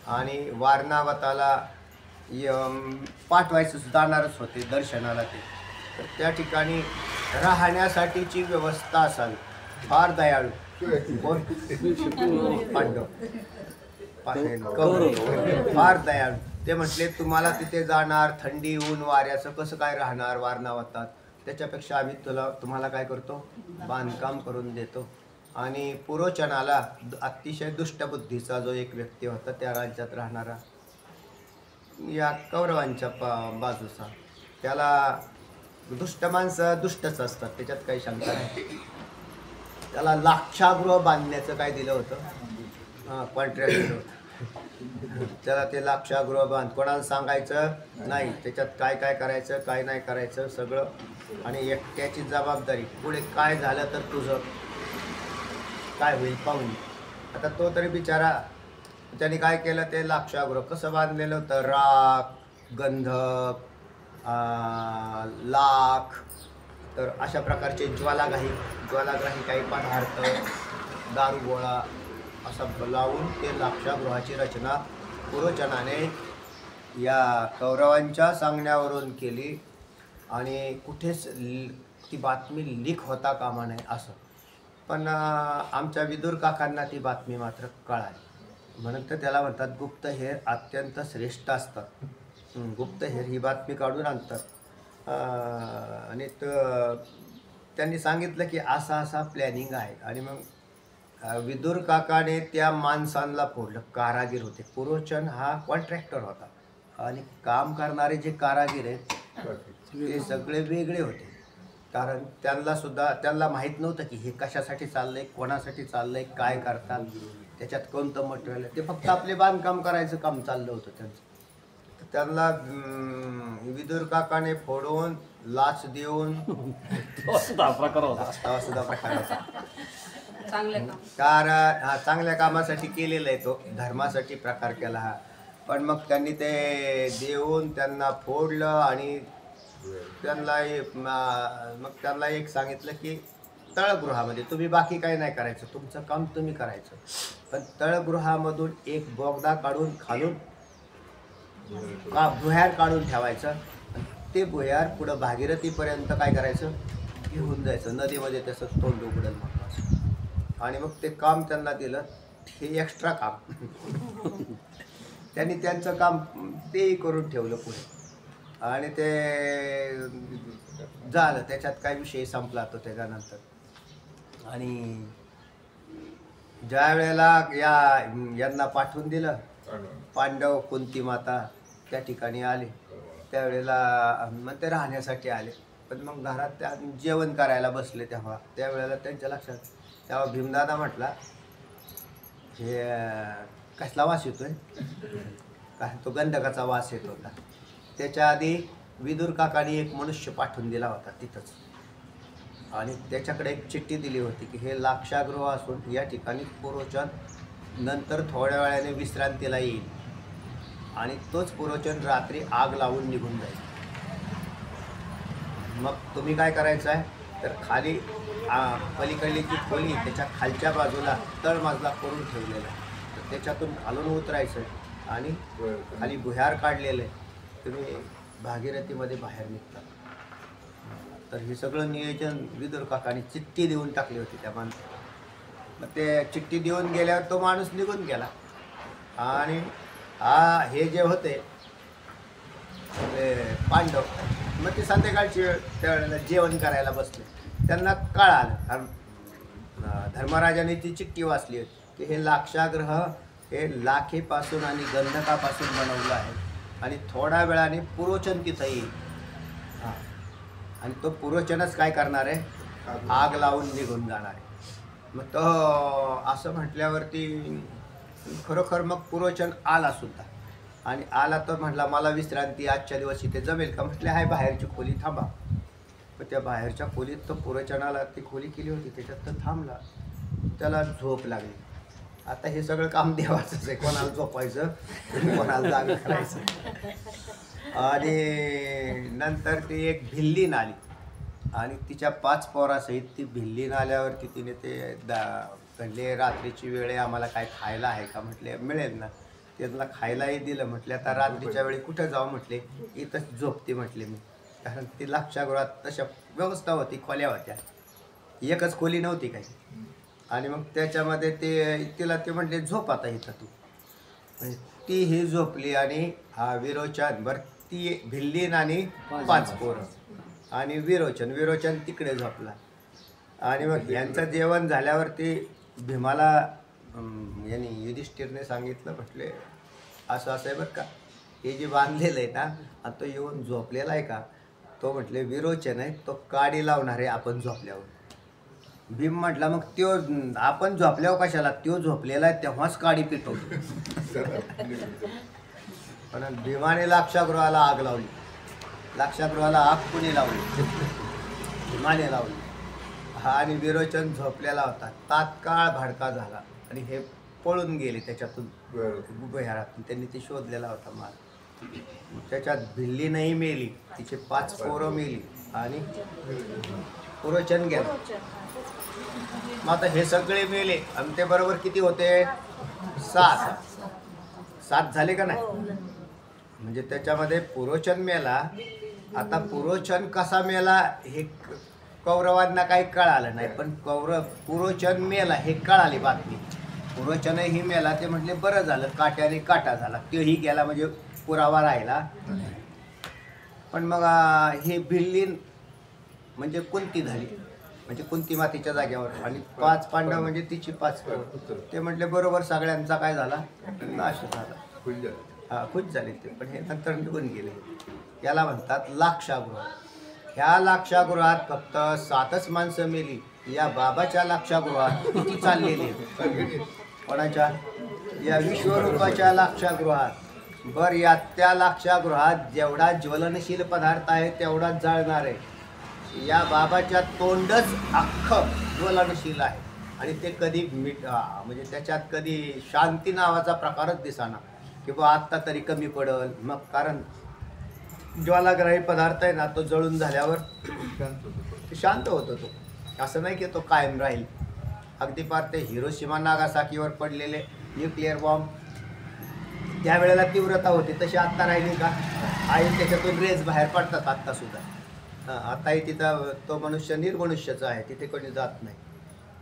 आणि वारणावताला पाठवायचं जाणारच होते दर्शनाला ते. तर त्या ठिकाणी राहण्यासाठीची व्यवस्था असावी. फार दयाळू कोण? पांडव, फार दयाळू. ते म्हटले तुम्हाला तिथे जाणार, थंडी ऊन वाऱ्याचं कसं काय राहणार वारणावतात, त्याच्यापेक्षा आम्ही तुम्हाला काय करतो? बांधकाम करून देतो. आणि पुरोचनाला अतिशय दुष्टबुद्धीचा जो एक व्यक्ती होता त्या राज्यात राहणारा, या कौरवांच्या बाजूचा, त्याला दुष्ट माणसं दुष्टच असतात, त्याच्यात काही शंका नाही. त्याला लाक्षागृह बांधण्याचं काय दिलं होतं? कॉन्ट्रॅक्ट दिलं होतं. त्याला ते लाक्षागृह बांध, कोणाला सांगायचं नाही, त्याच्यात काय काय करायचं काय नाही करायचं सगळं, आणि एकट्याची जबाबदारी. पुढे काय झालं तर तुझं काय होईल पाहून. आता तो तरी बिचारा, त्याने काय केलं, ते लाक्षागृह कसं बांधलेलं होतं, राख, गंधक, लाख, तर अशा प्रकारचे ज्वालाग्राही काही पदार्थ, दारू गोळा असं लावून ते लाक्षागृहाची रचना पुरोचनाने या कौरवांच्या सांगण्यावरून केली. आणि कुठेच ती बातमी लीक होता कामा नये असं. पण आमच्या विदुर काकांना ती बातमी मात्र कळाली. म्हणून तर त्याला म्हणतात गुप्तहेर अत्यंत श्रेष्ठ असतात. गुप्तहेर ही बातमी काढून आणतात. आणि त्यांनी सांगितलं की असा प्लॅनिंग आहे. आणि मग विदुर काकाने त्या माणसांना फोडलं. कारागीर होते. पुरोचन हा कॉन्ट्रॅक्टर होता आणि काम करणारे जे कारागीर आहेत ते सगळे वेगळे होते. कारण त्यांना माहीत नव्हतं की हे कशासाठी चाललंय, कोणासाठी चाललंय, काय करतात, त्याच्यात कोणतं मटेरियल आहे. ते फक्त आपले बांधकाम करायचं काम चाललं होतं त्यांचं. त्यांना विदुर काकाने फोडून लाच देऊन सुद्धा प्रकार होता. कारण हा चांगल्या कामासाठी केलेला आहे, तो धर्मासाठी प्रकार केला हा. पण मग त्यांनी ते देऊन त्यांना फोडलं. आणि त्यांना एक सांगितलं की तळगृहामध्ये तुम्ही बाकी काही नाही करायचं, तुमचं काम तुम्ही करायचं, पण तळगृहामधून एक बोगदा काढून खालून भुयार काढून ठेवायचं. ते भुयार पुढं भागीरथीपर्यंत काय करायचं, घेऊन जायचं, नदीमध्ये त्याचं तोंड उघडल महत्वाचं. आणि मग ते काम त्यांना दिलं, हे एक्स्ट्रा काम त्यांनी त्यांचं काम तेही करून ठेवलं पुढे. आणि ते झालं, त्याच्यात काय विषय संपला तो त्याच्यानंतर. आणि ज्या वेळेला यांना पाठवून दिलं, पांडव कुंती माता त्या ठिकाणी आले, त्यावेळेला मग ते राहण्यासाठी आले. पण मग घरात त्या जेवण करायला बसले त्यावेळेला त्यांच्या लक्षात, तेव्हा भीमदादा म्हटला हे कसला वास येतोय, काय तो गंधकाचा वास येत होता. त्याच्या आधी विदुर काकाने एक मनुष्य पाठवून दिला होता तिथंच. आणि त्याच्याकडे एक चिठ्ठी दिली होती की हे लाक्षागृह असून या ठिकाणी पुरोचन नंतर थोड्या वेळाने विश्रांतीला येईल. आणि तोच पुरोचन रात्री आग लावून निघून जाईल. मग तुम्ही काय करायचं आहे, तर खाली पलीकडली जी खोली त्याच्या खालच्या बाजूला तळमजला करून ठेवलेला आहे, तर त्याच्यातून खालून उतरायचं आणि खाली भुयार काढलेलं आहे, तुम्ही भागीरथीमध्ये बाहेर निघता. तर हे सगळं नियोजन विदुर काकाने चिठ्ठी देऊन टाकली होती त्या माणसाला. मग ते चिठ्ठी देऊन गेल्यावर तो माणूस निघून गेला. आणि हे जे होते पांडव, मग ते संध्याकाळची वेळ त्यावेळेला जेवण करायला बसले. त्यांना कळालं, कारण धर्मराजाने ती चिठ्ठी वाचली होती की हे लाक्षागृह हे लाखेपासून आणि गंधकापासून बनवलं आहे आणि थोड्या वेळाने पुरोचन तिथं येईल. हां, आणि तो पुरोचनच काय करणार आहे, आग लावून निघून जाणार आहे. मग तो असं म्हटल्यावरती खरोखर मग पुरोचन आला सुद्धा. आणि आला तर म्हटला मला विश्रांती आजच्या दिवस इथे जमेल का, म्हटले हाय बाहेरची खोली थांबा. मग त्या बाहेरच्या खोलीत तो पुरोचनाला ती खोली केली होती, त्याच्यात तर थांबला. त्याला झोप लागली. आता हे सगळं काम देवाचंच आहे, कोणाला झोपायचं कोणाला जागा करायचं. आणि नंतर ती एक भिल्लीन आली आणि तिच्या 5 पोरासहित ती भिल्लीन आल्यावरती तिने ते म्हणले रात्रीची वेळ आहे, आम्हाला काय खायला आहे का, म्हटले मिळेल ना. त्यांना खायलाही दिलं. म्हटले आता रात्रीच्या वेळी कुठं जाऊ, म्हटले इथंच झोपते म्हटले मी. कारण ती लाक्षागृहात तशा व्यवस्था होती, खोल्या होत्या, एकच खोली नव्हती काही. आणि मग त्याच्यामध्ये तिला ते म्हटले झोप आता इथं तू. म्हणजे ती ही झोपली. आणि हा विरोचन बरं, ती भिल्लीन आणि 5 पोरं आणि विरोचन तिकडे झोपला. आणि मग यांचं जेवण झाल्यावरती भीमाला यांनी युधिष्ठिरने सांगितलं, म्हटले असं आहे बरं का, हे जे बांधलेलं आहे ना, आणि तो येऊन झोपलेला आहे का, तो म्हटले विरोचन आहे, तो काडी लावणार आहे आपण झोपल्यावर. भीम म्हटला मग त्यो आपण झोपल्यावर कशाला, त्यो झोपलेला आहे तेव्हाच काडी पिटवतो. पण भीमाने लाक्षागृहाला आग लावली. लाक्षागृहाला आग कुणी लावली, भीमाने लावली. हा आणि विरोचन झोपलेला होता. तात्काळ भडका झाला आणि हे पळून गेले त्याच्यातून भुयारातून. त्यांनी ते शोधलेला होता माल. त्याच्यात भिल्ली नाही मेली, तिचे 5 पोरं मेली आणि पुरोचन गेला. मग आता हे सगळे मेले आणि ते बरोबर किती होते? 7 झाले का नाही? म्हणजे त्याच्यामध्ये पुरोचन मेला. आता पुरोचन कसा मेला हे कौरवांना काही कळालं नाही, पण पुरोचन मेला हे कळाली बातमी. पुरोचनही मेला ते म्हटले बरं झालं, काट्याने काटा झाला, तोही गेला म्हणजे पुरावा राहिला. पण मग हे भिल्ली म्हणजे कुंती झाली, म्हणजे कुंती मातेच्या जागेवर. आणि 5 पांडव म्हणजे तिची 5 ते म्हटले बरोबर सगळ्यांचा काय झाला? नाश झाला. हा, खुश झाले ते. पण हे नंतर निघून गेले. याला म्हणतात लाक्षागृह. ह्या लाक्षागृहात फक्त 7च माणसं मेली. या बाबाच्या लाक्षागृहात किती चाललेली? कोणाच्या? या विश्वरूपाच्या लाक्षागृहात. बर, या त्या लाक्षागृहात जेवढा ज्वलनशील पदार्थ आहे तेवढाच जळणार आहे. या बाबाच्या तोंडच अख्खं ज्वलनशील आहे आणि ते कधी म्हणजे त्याच्यात कधी शांती नावाचा प्रकारच दिसाना की बा आत्ता तरी कमी पडल. मग कारण ज्वालाग्राही पदार्थ आहे ना, तो जळून झाल्यावर शांत होतो तो. असं नाही की तो कायम राहील. अगदी पार ते हिरोशिमा नागासाकीवर पडलेले न्यूक्लिअर बॉम्ब त्यावेळेला तीव्रता होती, तशी आत्ता राहिली का? आई त्याच्यातून रेज बाहेर पडतात आत्तासुद्धा. आताही तिथं तो मनुष्य निर्मनुष्यचा आहे, तिथे कोणी जात नाही.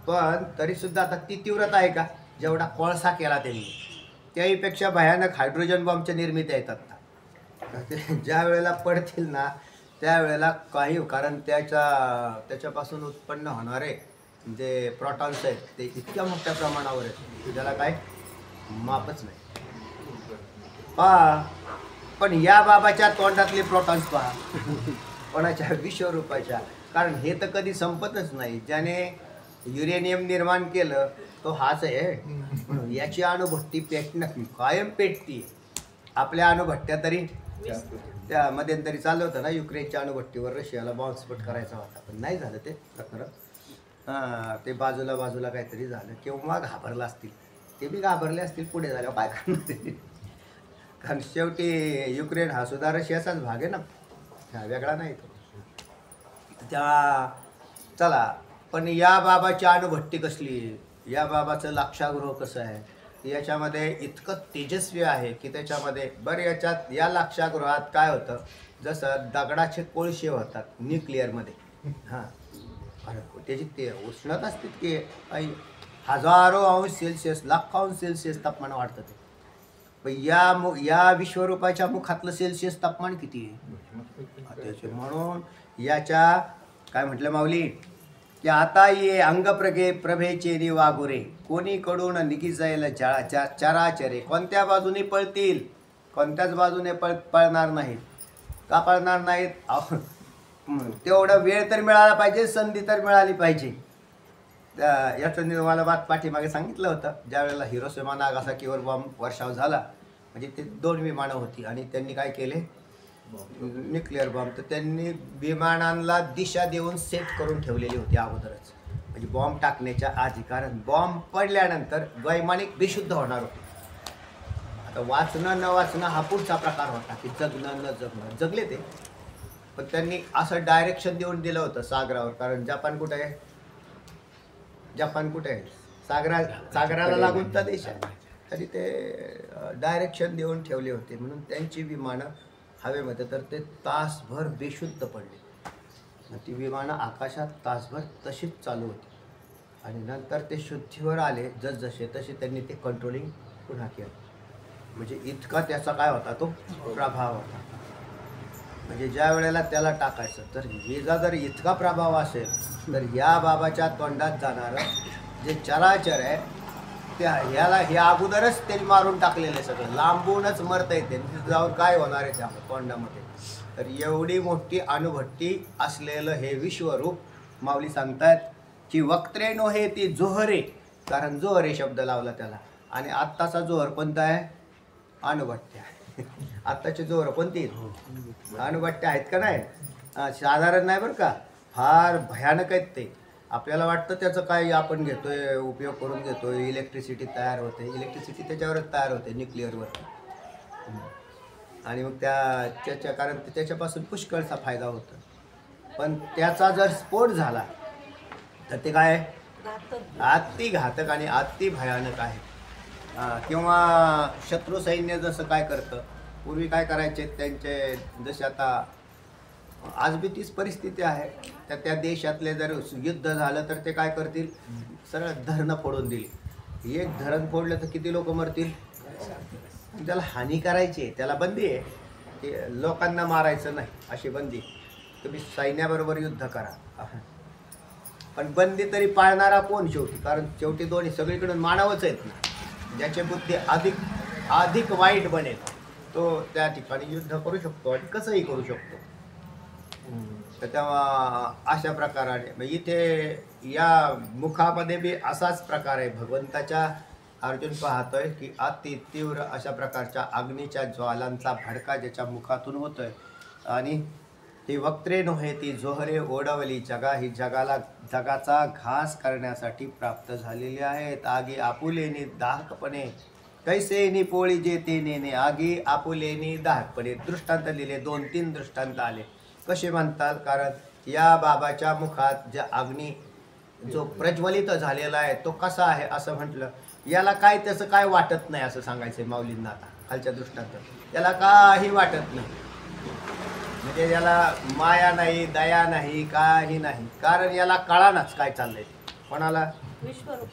पण तरीसुद्धा आता ती तीव्रता आहे का? जेवढा कोळसा केला त्यांनी त्याहीपेक्षा भयानक हायड्रोजन बॉम्बच्या निर्मित्या येतात ना. ज्या वेळेला पडतील ना त्यावेळेला काही, कारण त्याच्यापासून उत्पन्न होणारे जे प्रोटॉन्स आहेत ते इतक्या मोठ्या प्रमाणावर आहेत की त्याला काय मापच नाही. पहा, पण या बाबाच्या तोंडातले प्रोटॉन्स पहा. कोणाच्या? विश्वरूपाच्या. कारण हे तर कधी संपतच नाही. ज्याने युरेनियम निर्माण केलं तो हाच आहे. याची अणुभट्टी पेटणं कायम पेटती. आपल्या अणुभट्ट्या तरी त्या मध्यंतरी चाललं होतं ना, युक्रेनच्या अणुभट्टीवर रशियाला बॉम्बस्फोट करायचा होता, पण नाही झालं ते खरं. ते बाजूला काहीतरी झालं किंवा घाबरला असतील. ते बी घाबरले असतील. पुढे झाल्यावर काय करणार ते? कारण शेवटी युक्रेन हा सुद्धा रशियाचाच भाग आहे ना, हा वेगळा नाही तो. त्या चला, पण या बाबाची अणुभट्टी कसली? या बाबाचं लाक्षागृह कसं आहे? याच्यामध्ये इतकं तेजस्वी आहे की त्याच्यामध्ये बरं, याच्यात या लाक्षागृहात काय होतं? जसं दगडाचे कोळशे होतात न्यूक्लिअरमध्ये. हां, त्याची ते उष्णता असते की हजारो अंश सेल्सिअस, लाखो अंश सेल्सिअस तापमान वाढतं ते. पण या विश्वरूपाच्या मुखातलं सेल्सिअस तापमान किती आहे? त्याचे म्हणून याच्या काय म्हटलं माऊली की आता ये प्रभेचे निवागुरे कोणीकडून निघी जाईल चराचरे. कोणत्या बाजूने पळतील? कोणत्याच बाजूने पळणार नाहीत. का पळणार नाहीत? तेवढा वेळ तर मिळाला पाहिजे, संधी तर मिळाली पाहिजे. याचं मला पाठीमागे सांगितलं होतं. ज्यावेळेला हिरोशिमा नागासाकीवर बॉम्ब वर्षाव झाला, म्हणजे ते 2 विमानं होती आणि त्यांनी काय केले? Nuclear bomb. तर त्यांनी विमानांना दिशा देऊन सेट करून ठेवलेली होती अगोदरच, म्हणजे बॉम्ब टाकण्याच्या आधी. कारण बॉम्ब पडल्यानंतर वैमानिक बेशुद्ध होणार होते. आता वाचणं न वाचणं हा पुढचा प्रकार होता की जगणं न जगणं. जगले ते, पण त्यांनी असं डायरेक्शन देऊन दिलं होतं सागरावर. कारण जपान कुठे आहे? सागराला लागून तर देश आहे, तरी ते डायरेक्शन देऊन ठेवले होते. म्हणून त्यांची विमानं हवेमध्ये तर ते तासभर बेशुद्ध पडले. ती विमानं आकाशात तासभर तशीच चालू होती आणि नंतर ते शुद्धीवर आले जसजसे, तसे त्यांनी ते कंट्रोलिंग पुन्हा केलं. म्हणजे इतका त्याचा काय होता? तो प्रभाव होता. म्हणजे ज्या वेळेला त्याला टाकायचं तर हिचा जर इतका प्रभाव असेल तर या बाबाच्या तोंडात जाणारं जे चराचर आहे ह्याला हे अगोदरच त्यांनी मारून टाकलेलं आहे. सगळं लांबूनच मरता येते. जाऊन काय होणार आहे त्या तोंडामध्ये? तर एवढी मोठी अणुभट्टी असलेलं हे विश्वरूप माऊली सांगतात की वक्त्रे नो हे ती जोहरे. कारण जोहरे शब्द लावला त्याला. आणि आत्ताचा जोहर कोणता आहे? अणुभट्ट्या. आत्ताचे जोहर कोणती? अणुभट्ट्या आहेत का नाही? साधारण नाही बरं का, फार भयानक आहेत ते. आपल्याला वाटतं त्याचं काय आपण घेतोय उपयोग करून घेतोय, इलेक्ट्रिसिटी तयार होते. इलेक्ट्रिसिटी त्याच्यावरच तयार होते, न्यूक्लिअरवर. आणि मग त्याच्या कारण त्याच्यापासून पुष्कळचा फायदा होतो. पण त्याचा जर स्फोट झाला तर ते काय अति घातक आणि अति भयानक आहे. किंवा शत्रू सैन्य जसं काय करतं, पूर्वी काय करायचे त्यांचे, जसे आता आज बी तीच परिस्थिती आहे. तर त्या देशातले जर युद्ध झालं तर ते काय करतील, सरळ धरणं फोडून दिली. एक धरण फोडलं तर किती लोक मरतील. त्याला हानी करायची आहे, त्याला बंदी आहे की लोकांना मारायचं नाही, अशी बंदी. तुम्ही सैन्याबरोबर युद्ध करा, पण बंदी तरी पाळणारा कोण शेवटी? कारण शेवटी दोन्ही सगळीकडून मानवच आहेत ना. ज्याची बुद्धी अधिक वाईट बनेल तो त्या ठिकाणी युद्ध करू शकतो आणि कसंही करू शकतो. तर तेव्हा अशा प्रकाराने इथे या मुखामध्ये बी असाच प्रकार आहे. भगवंताच्या अर्जुन पाहतोय की अति तीव्र अशा प्रकारच्या अग्नीच्या ज्वालांचा भडका ज्याच्या मुखातून होतोय. आणि ती वक्त्रे नव्हे ती जोहरे ओढवली जगा, ही जगाचा घास करण्यासाठी प्राप्त झालेली आहेत. आगी आपुलेनी दाहकपणे कैसेनी पोळी जे ते नेणे, आगी आपुलेनी दाहकपणे. दृष्टांत लिहिले, 2-3 दृष्टांत आले. कसे म्हणतात? कारण या बाबाच्या मुखात ज्या अग्नी जो प्रज्वलित झालेला आहे तो कसा आहे असं म्हटलं. याला काय त्याचं काय वाटत नाही असं सांगायचं आहे माऊलींना. आता खालच्या दृष्टांत त्याला काही वाटत नाही, म्हणजे याला माया नाही, दया नाही, काही नाही. कारण याला कळानाच काय चाललंय. कोणाला?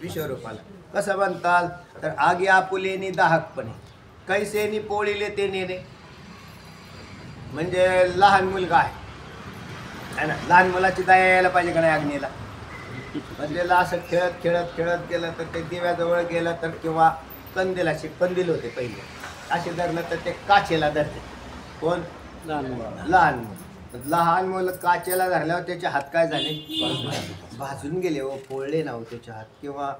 विश्वरूपाला. कसं म्हणताल तर आगी आपुलेनी दाहकपणे कैसेनी पोळीले ते नेणे. म्हणजे लहान मुलगा आहे ना, लहान मुलाची दया यायला पाहिजे का नाही अग्नीला. म्हणजे असं खेळत गेलं तर ते दिव्याजवळ गेलं तर, किंवा कंदील होते पहिले असे धरलं तर ते काचेला धरते. कोण? लहान मुलं काचेला धरल्यावर त्याचे हात काय झाले? भाजून गेले हो, पोळले ना हो त्याचे हात. किंवा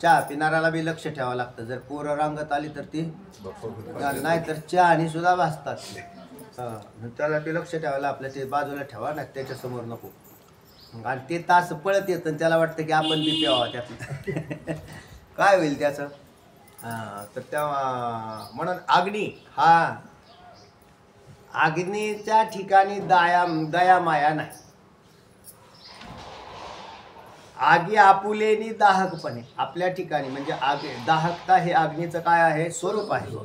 चहा पिणाऱ्याला बी लक्ष ठेवावं लागतं. जर पोरं रांगत आली तर ती नाही, तर चहानी सुद्धा भाजतात. त्याला बी लक्ष ठेवायला आपल्या ते बाजूला ठेवा ना, त्याच्यासमोर नको. आणि ते तास पळत येतं आणि त्याला वाटतं की आपण बी प्यावा त्यातलं. काय होईल त्याचं? तर तेव्हा म्हणून अग्नी हा, अग्नीच्या ठिकाणी दया माया नाही. आगी आपुलेनी दाहकपणे आपल्या ठिकाणी, म्हणजे दाहकता हे अग्नीचं काय आहे? स्वरूप आहे.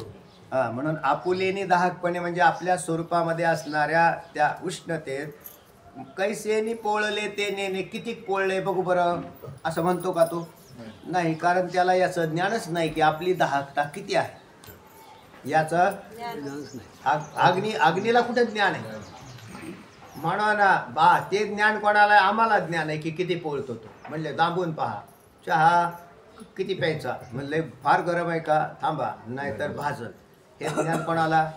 म्हणून आपुलेनी दाहकपणे म्हणजे आपल्या स्वरूपामध्ये असणाऱ्या त्या उष्णतेत. कैसेनी पोळले ते नेणे, किती पोळले बघू बरं असं म्हणतो का तो? नाही, कारण त्याला याचं ज्ञानच नाही की आपली दाहकता किती आहे. याचं अग्नीला कुठे ज्ञान आहे? म्हणून ते ज्ञान कोणाला? आम्हाला ज्ञान आहे की किती पोळतो तो. म्हणले दाबून पहा, चहा किती प्यायचा, म्हणले फार गरम आहे का, थांबा नाहीतर भाजल. हे ज्ञान कोणाला?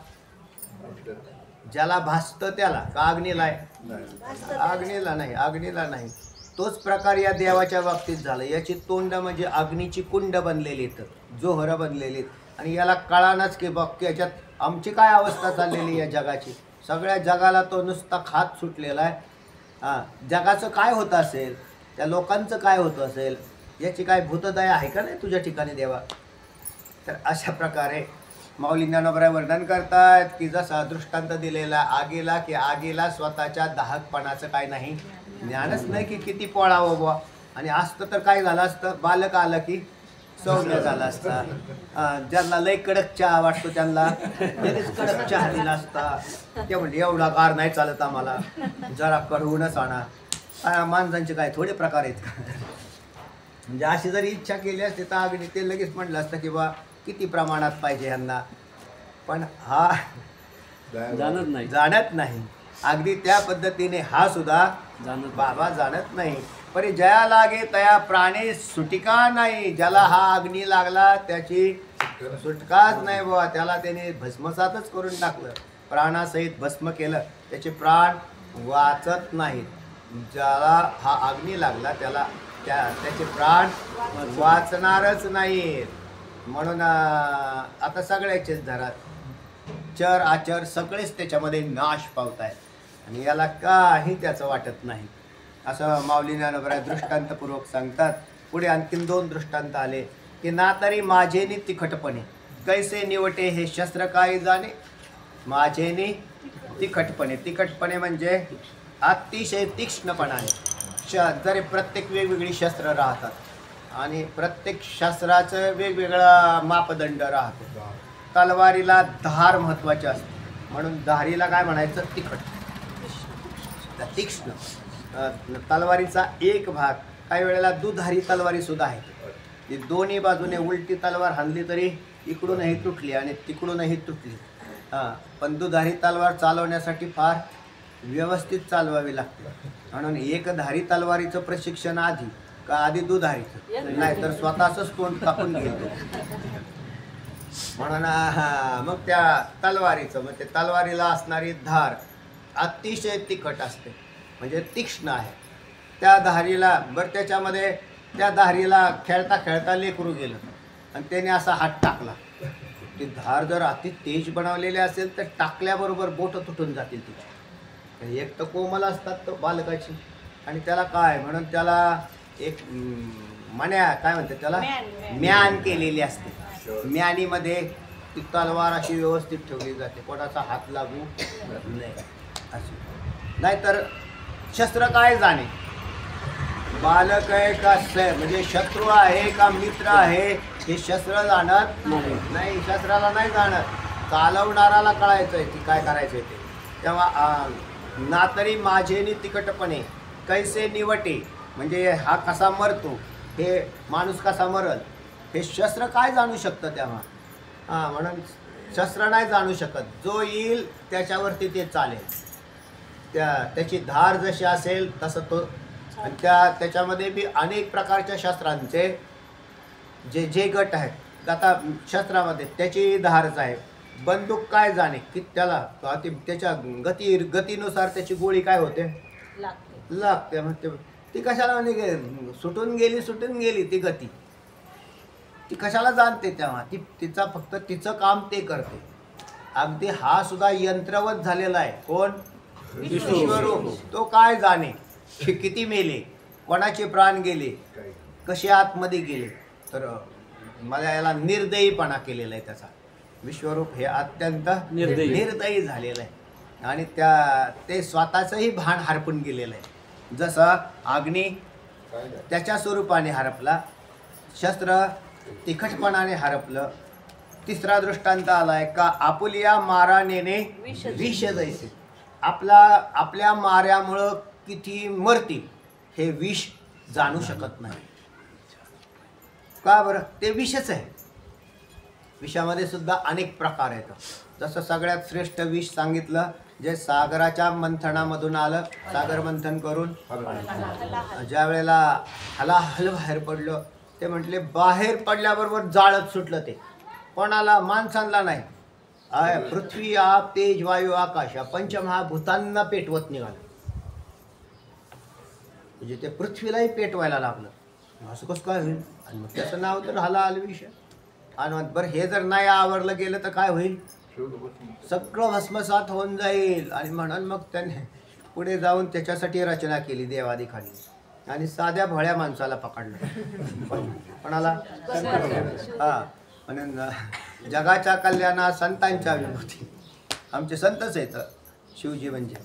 ज्याला भासतं त्याला. का अग्नीला आहे? अग्नीला नाही, अग्नीला नाही. तोच प्रकार या देवाच्या बाबतीत झाला. याची तोंड म्हणजे अग्नीची कुंड बनलेली आहेत, जोहरं बनलेली आहेत. आणि याला कळानाच की बघ याच्यात आमची काय अवस्था चाललेली या जगाची. सगळ्या जगाला तो नुसता खात सुटलेला आहे. जगाचं काय होतं असेल, त्या लोकांचं काय होतं असेल, याची काय भूतदया आहे का नाही तुझ्या ठिकाणी देवा? तर अशा प्रकारे माऊली ज्ञानोबराय वर्णन करतात की जसा दृष्टांत दिलेला आगीला, की आगीला स्वतःच्या दाहकपणाचं काय नाही, ज्ञानच नाही की किती पोळावं बुवा. आणि असतं तर काय झालं असतं, बालक आलं की सौम्य झाला असता. ज्यांना लय कडक चहा वाटतो त्यांना त्यानेच कडक चहा दिला असता. ते म्हणजे एवढा गार नाही चालत आम्हाला, जरा कढवूनच आणा. माणसांचे काय थोडे प्रकार आहेत का? म्हणजे अशी जरी इच्छा केली असते तर अग्नी ते लगेच म्हटलं असतं की बा किती प्रमाणात पाहिजे ह्यांना. पण हा जाणत नाही. अगदी त्या पद्धतीने हा सुद्धा बाबा जाणत नाही. परी जया लागे तया प्राणी सुटिका नाही. ज्याला हा अग्नी लागला त्याची सुटकाच नाही बाबा. त्याला त्याने भस्मसातच करून टाकलं, प्राणासहित भस्म केलं. त्याचे प्राण वाचत नाहीत. ज्याला हा अग्नी लागला त्याला त्याचे प्राण वाचणारच नाहीत. म्हणून आता सगळ्याचेच घरात चर आचर सगळेच त्याच्यामध्ये नाश पावत आहेत आणि याला काही त्याचं वाटत नाही. असं माऊली ज्ञानोबा दृष्टांतपूर्वक सांगतात. पुढे आणखीन 2 दृष्टांत आले की ना तरी माझेनी तिखटपणे कैसे निवटे हे शस्त्र काय जाणे. माझेनी तिखटपणे, तिखटपणे म्हणजे अतिशय तीक्ष्णपणाने. जरी प्रत्येक वेगवेगळी शस्त्र राहतात आणि प्रत्येक शस्त्राचं वेगवेगळा मापदंड राहतो. तलवारीला धार महत्त्वाची असते म्हणून धारीला काय म्हणायचं, तिखट, तीक्ष्ण. तलवारीचा एक भाग, काही वेळेला दुधारी तलवारी सुद्धा आहे. ती दोन्ही बाजूने उलटी तलवार हाणली तरी इकडूनही तुटली आणि तिकडूनही तुटली. पण दुधारी तलवार चालवण्यासाठी फार व्यवस्थित चालवावी लागते. म्हणून एकधारी तलवारीचं प्रशिक्षण आधी का आधी दुधारीचं, नाही तर स्वतःच तोंड कापून घेतो. म्हणून मग त्या तलवारीचं, मग ते तलवारीला असणारी धार अतिशय तिखट असते, म्हणजे तीक्ष्ण आहे. त्या धारीला त्याच्यामध्ये त्या धारीला खेळता खेळता लेकरू गेलं आणि त्याने असा हात टाकला. ती धार जर अति तेज बनवलेली असेल तर टाकल्याबरोबर बोट तुटून जातील तिची. एक तर कोमल असतात तो बालकाची, आणि त्याला काय म्हणून त्याला एक मण्या काय म्हणतात त्याला, म्यान केलेली असते. म्यानीमध्ये ती तलवार अशी व्यवस्थित ठेवली जाते, कोणाचा हात लागू नाही अशी. नाहीतर शस्त्र काय जाणे, बालक आहे का म्हणजे शत्रू आहे का मित्र आहे हे शस्त्र जाणत नाही. शस्त्राला नाही जाणत, चालवणाराला कळायचं आहे की काय करायचं आहे ते. तेव्हा ना तरी माझेनी तिखटपणे कैसे निवटे म्हणजे हा कसा मरतो, हे माणूस कसा मरल हे शस्त्र काय जाणू शकतं. तेव्हा म्हणून शस्त्र नाही जाणू शकत. जो येईल त्याच्यावरती ते चालेल, त्याची धार जशी असेल तसं तो. आणि त्याच्यामध्ये बी अनेक प्रकारच्या शस्त्रांचे जे गट आहेत आता शस्त्रामध्ये त्याची धारच आहे. बंदूक काय जाणे की त्याला त्याच्या गतीनुसार त्याची गोळी काय होते, लागते. मग ती कशाला म्हणजे सुटून गेली ती गती, ती कशाला जाणते. तेव्हा तिचा फक्त तिचं काम ते करते. अगदी हा सुद्धा यंत्रवत झालेला आहे. कोण, विश्वरूप. तो काय जाणे किती मेले, कोणाचे प्राण गेले, कसे आतमध्ये गेले. तर मला याला निर्दयीपणा केलेला आहे त्याचा. विश्वरूप हे अत्यंत निर्दयी झालेलं आहे आणि ते स्वतःचंही भान हरपून गेलेलं आहे. जसं अग्नी त्याच्या स्वरूपाने हरपला, शस्त्र तिखटपणाने हरपलं. तिसरा दृष्टांत आलाय का आपुलिया मारा नेणे विष जैसे. आपल्या माऱ्यामुळं किती मरतील हे विष जाणू शकत नाही. का बरं, ते विषच आहे. विषामध्ये सुद्धा अनेक प्रकार आहेत. जसं सगळ्यात श्रेष्ठ विष सांगितलं जे सागराच्या मंथनामधून आलं. सागर मंथन करून ज्या वेळेला हलाहल बाहेर पडलं, ते म्हटले बाहेर पडल्याबरोबर जाळत सुटलं. ते कोणाला, माणसांना नाही. पृथ्वी आप तेज वायू आकाश या पंचमहाभूतांना पेटवत निघालं. म्हणजे ते पृथ्वीलाही पेटवायला लागलं. असं कसं काय होईल. आणि मग त्याचं नाव तर हलाहल विष. आणि बरं हे जर नाही आवरलं गेलं तर काय होईल, सगळं भस्मसात होऊन जाईल. आणि म्हणून मग त्याने पुढे जाऊन त्याच्यासाठी रचना केली देवादिखाली आणि साध्या भोळ्या माणसाला पकडलं. कोणाला, आणि जगाच्या कल्याणा संतांच्या विभूती. आमचे संतच आहेत शिवजी म्हणजे.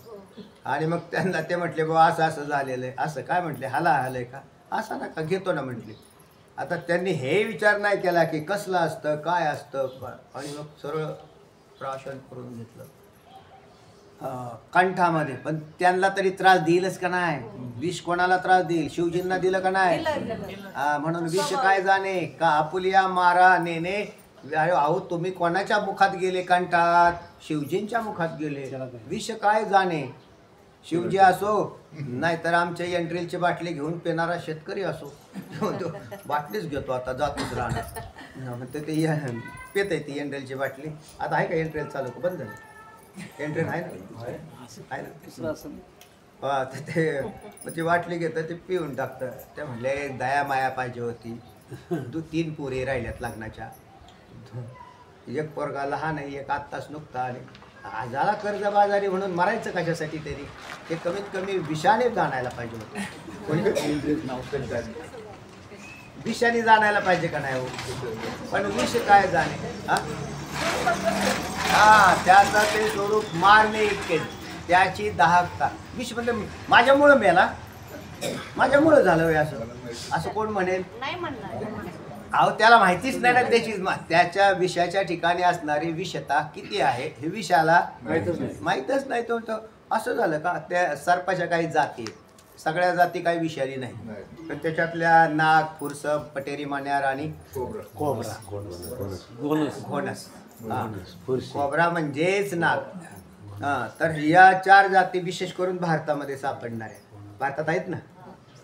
आणि मग त्यांना ते म्हटले बाबा असं असं झालेलं आहे. असं काय म्हटले, हलाहल आहे का, असं नका, घेतो ना म्हटले. आता त्यांनी हे विचार नाही केला की कसलं असतं काय असतं. आणि मग सरळ प्राशन करून घेतलं कंठामध्ये. पण त्यांना तरी त्रास देईलच का नाही. विष कोणाला त्रास देईल, शिवजींना दिलं का नाही. म्हणून विष काय जाणे का आपुलिया मारा नेणे. अहो तुम्ही कोणाच्या मुखात गेले कंठात, शिवजींच्या मुखात गेले. विष काय जाणे. शिवजी असो नाहीतर आमच्या एंट्रेलची बाटली घेऊन पिणारा शेतकरी असो, तो बाटलीच घेतो. आता जातोच राहणार म्हणते ते पेत आहे ती एंट्रेलची बाटली. आता आहे का एंट्रेल चालू का, बंद झाली एंट्रेल आहे ना. ते ती बाटली घेतं, ते पिऊन टाकतं. ते म्हटले दया माया पाहिजे होती. 3 पोरी राहिल्यात लग्नाच्या. एक पोरगा लहान आहे, एक आत्ताच नुकता आले. आजाला कर्जबाजारी म्हणून मरायचं कशासाठी तरी ते कमीत कमी विषाने जाणायला पाहिजे होतं. कोणी विषाने जाणायला पाहिजे का नाही हो? पण विष काय जाणे हा त्याचा ते स्वरूप मारणे इतके त्याची दाहकता. विष म्हणजे माझ्यामुळं मेला, माझ्यामुळं झालं होय असं कोण म्हणेल? नाही म्हणणार. अहो त्याला माहितीच नाही ना त्याचीच त्याच्या विषाच्या ठिकाणी असणारी विषता किती आहे हे विषाला माहीतच नाही. तो असं झालं का त्या सर्पाच्या काही जाती सगळ्या जाती काही विषारी नाही, पण त्याच्यातल्या नाग, फुरसं, पटेरी, मान्यार आणि कोबरा घोणस. कोबरा म्हणजेच नाग. तर या 4 जाती विशेष करून भारतामध्ये सापडणार आहे. भारतात आहेत ना,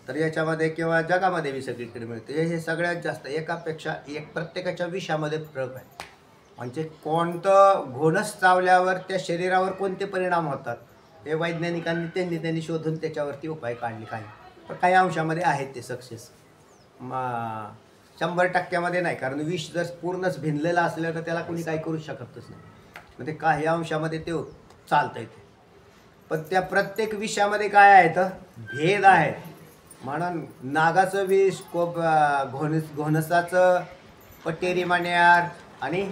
तर याच्यामध्ये किंवा जगामध्ये बी सगळीकडे मिळते. हे सगळ्यात जास्त एकापेक्षा एक प्रत्येकाच्या विषामध्ये फरक आहे. म्हणजे कोणतं घोणस चावल्यावर त्या शरीरावर कोणते परिणाम होतात हे वैज्ञानिकांनी त्यांनी शोधून त्याच्यावरती उपाय काढले. पण काही अंशामध्ये आहेत ते सक्सेस. 100% नाही, कारण विष जर पूर्णच भिनलेलं असलं तर त्याला कोणी काही करू शकतच नाही. म्हणजे काही अंशामध्ये ते चालतं आहे. पण त्या प्रत्येक विषयामध्ये काय आहे तर भेद आहे. म्हणून नागाचं विष, घोणसाचं, पटेरी, मान्यार आणि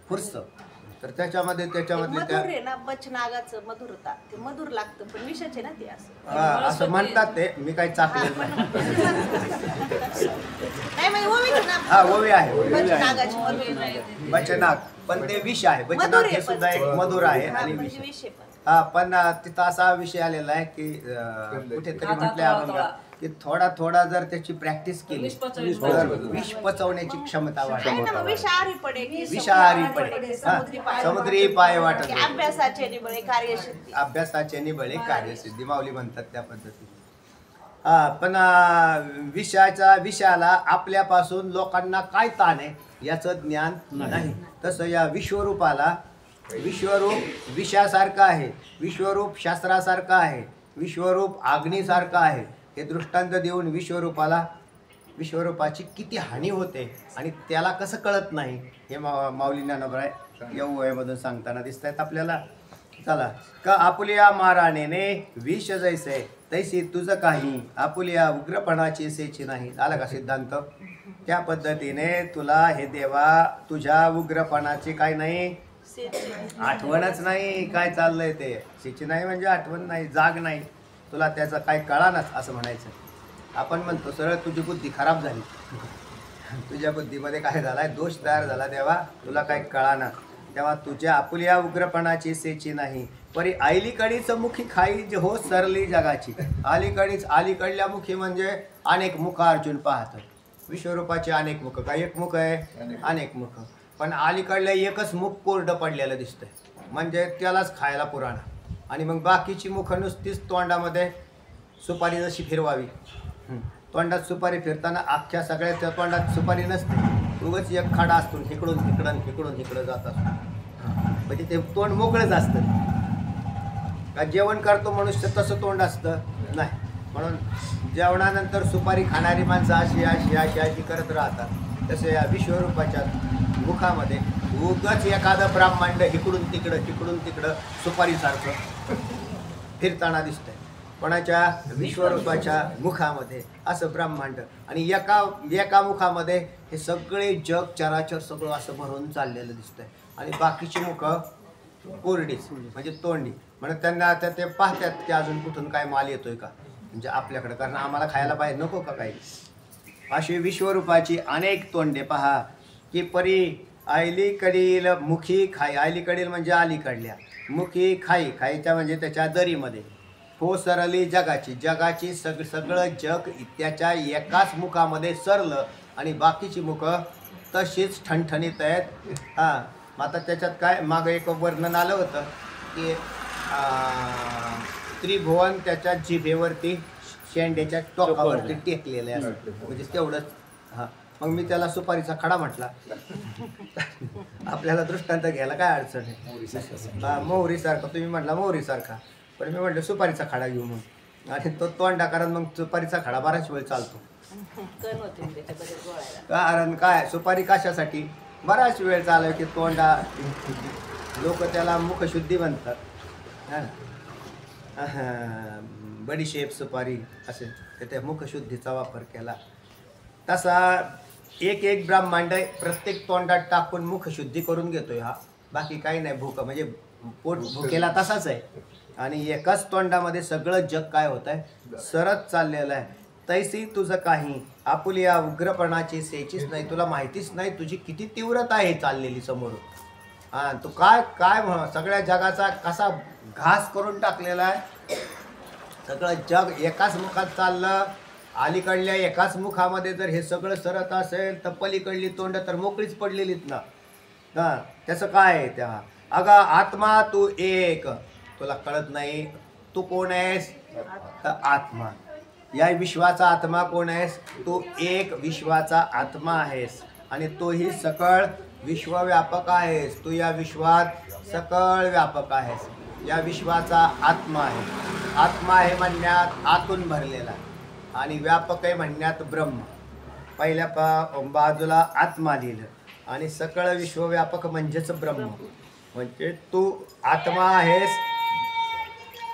फुरस. तर त्याच्यामध्ये मधुर आहे ना, बचनागाचं मधुर होता ते मधुर लागतं, पण विषाचे ना ते असं म्हणतात. ते मी काही चाकलेलं नाही. नाही ओवी ना. हा ओवी आहे, बचनागाची मधुर बचनाग, पण ते विष आहे. बचनाग हे सुद्धा एक मधुर आहे आणि विष. हा पण तिथं असा विषय आलेला आहे की कुठेतरी म्हटलंय आपण की थोडा जर त्याची प्रॅक्टिस केली तर विष पचवण्याची क्षमता वाढते. विषाहारी पडे समुद्री पाय वाटत. अभ्यासाचे निबळे कार्यसिद्धी माऊली म्हणतात त्या पद्धतीने. पण विषयाला आपल्यापासून लोकांना काय ताण आहे याचं ज्ञान नाही. तसं या विश्वरूपाला, विश्वरूप विषयासारखं आहे, विश्वरूप शास्त्रासारखं आहे, विश्वरूप अग्नीसारखं आहे. हे दृष्टांत देऊन विश्वरूपाची किती हानी होते आणि त्याला कसं कळत नाही हे माऊली ज्ञानोबराय या वयामधून सांगताना दिसत आहेत आपल्याला. चला का आपुलिया माराणेने विष जैसे तैसी तुझं काही, आपुलिया उग्रपणाची सेची नाही. आला का सिद्धांत? त्या पद्धतीने तुला हे देवा तुझ्या उग्रपणाची काय नाही, आठवणच नाही काय चाललंय ते. सेची नाही म्हणजे आठवण नाही, जाग नाही, तुला त्याचं काय कळानाच असं म्हणायचं. आपण म्हणतो सरळ तुझी बुद्धी खराब झाली. तुझ्या बुद्धीमध्ये काय झालाय, दोष तयार झाला देवा, तुला काय कळाना. तेव्हा तुझ्या आपुलिया उग्रपणाची सेची नाही, परी अलीकडीच मुखी खाई हो सरली जगाची. अलीकडल्या मुखी म्हणजे अनेक मुख अर्जुन पाहतो. विश्वरूपाचे अनेक मुख, काय एक मुख आहे, अनेक मुख. पण अलीकडल्या एकच मुख कोरडं पडलेलं दिसतंय, म्हणजे त्यालाच खायला पुराणा. आणि मग बाकीची मुखं नुसतीच तोंडामध्ये सुपारी जशी फिरवावी. तोंडात सुपारी फिरताना अख्ख्या सगळ्याच्या तोंडात सुपारी नसते, उगाच एक खाडा असतो, इकडून जात असतो. म्हणजे ते तोंड मोकळंच असतं. का जेवण करतो मनुष्य तसं तोंड असतं नाही. म्हणून जेवणानंतर सुपारी खाणारी माणसं अशी करत राहतात. तसे या विश्वरूपाच्या मुखामध्ये उगाच एखादं ब्रह्मांड इकडून तिकडं सुपारीसारखं फिरताना दिसतंय. कोणाच्या? विश्वरूपाच्या मुखामध्ये असं ब्रह्मांड. आणि एका मुखामध्ये हे सगळे जग चराचर सगळं असं भरून चाललेलं दिसतंय. आणि बाकीची मुखं कोरडीच म्हणजे तोंडी. म्हणून त्यांना आता ते पाहतात की अजून कुठून काय माल येतोय का, म्हणजे आपल्याकडे, कारण आम्हाला खायला पाहिजे नको का काही. अशी विश्वरूपाची अनेक तोंडे पहा की परी अलीकडील मुखी खाई. अलीकडील म्हणजे अलीकडल्या, मुखी खाईच्या म्हणजे त्याच्या दरीमध्ये. हो सरली जगाची सगळं जग त्याच्या एकाच मुखामध्ये सरलं आणि बाकीची मुखं तशीच ठणठणीत आहेत. हां आता त्याच्यात काय मागं एक वर्णन आलं होतं की त्रिभुवन त्याच्या जिभेवरती शेंड्याच्या टोकावरती टेकलेलं आहे, म्हणजे तेवढंच. हां मग मी त्याला सुपारीचा खडा म्हटला. आपल्याला दृष्टांत घ्यायला काय अडचण आहे. मोहरीसारखा तुम्ही म्हटला, मोहरीसारखा, पण मी म्हटलं सुपारीचा खडा घेऊ म्हणून. आणि तो तोंडा कारण मग सुपारीचा खडा बराच वेळ चालतो. कारण काय सुपारी कशासाठी, बराच वेळ चालू की तोंडा लोक त्याला मुखशुद्धी म्हणतात है ना. बडीशेप सुपारी असे तर त्या मुखशुद्धीचा वापर केला. तसा एक एक ब्रह्मांड प्रत्येक तोंडात टाकून मुखशुद्धी करून घेतोय हा. बाकी काही नाही. भूक म्हणजे पोट भुकेला तसाच आहे. आणि एकाच तोंडामध्ये सगळं जग काय होत आहे सरत चाललेलं आहे. तैसी तुझं काही आपुली या उग्रपणाची सेचीच नाही. तुला माहितीच नाही तुझी किती तीव्रता आहे चाललेली समोर. हा तू काय काय सगळ्या जगाचा कसा घास करून टाकलेला आहे. सगळं जग एकाच मुखात चाललं. अलीकडल्या एकाच मुखामध्ये जर हे सगळं सरत असेल तर पलीकडली तोंड तर मोकळीच पडलेलीत ना. हा त्याचं काय आहे त्या. अगं आत्मा तू एक. तुला कळत नाही तू कोण आहेस तर आत्मा. या विश्वाचा आत्मा कोण आहेस तू एक विश्वाचा आत्मा आहेस. आणि तोही सकळ विश्वव्यापक आहेस. तू या विश्वात सकळ व्यापक आहेस. या विश्वाचा आत्मा आहे. आत्मा आहे म्हणण्यात आतून भरलेला आणि व्यापक आहे म्हणण्यात ब्रह्म. पहिल्या बाजूला आत्मा लिहिलं आणि सकळ विश्वव्यापक म्हणजेच ब्रह्म. म्हणजे तू आत्मा आहेस.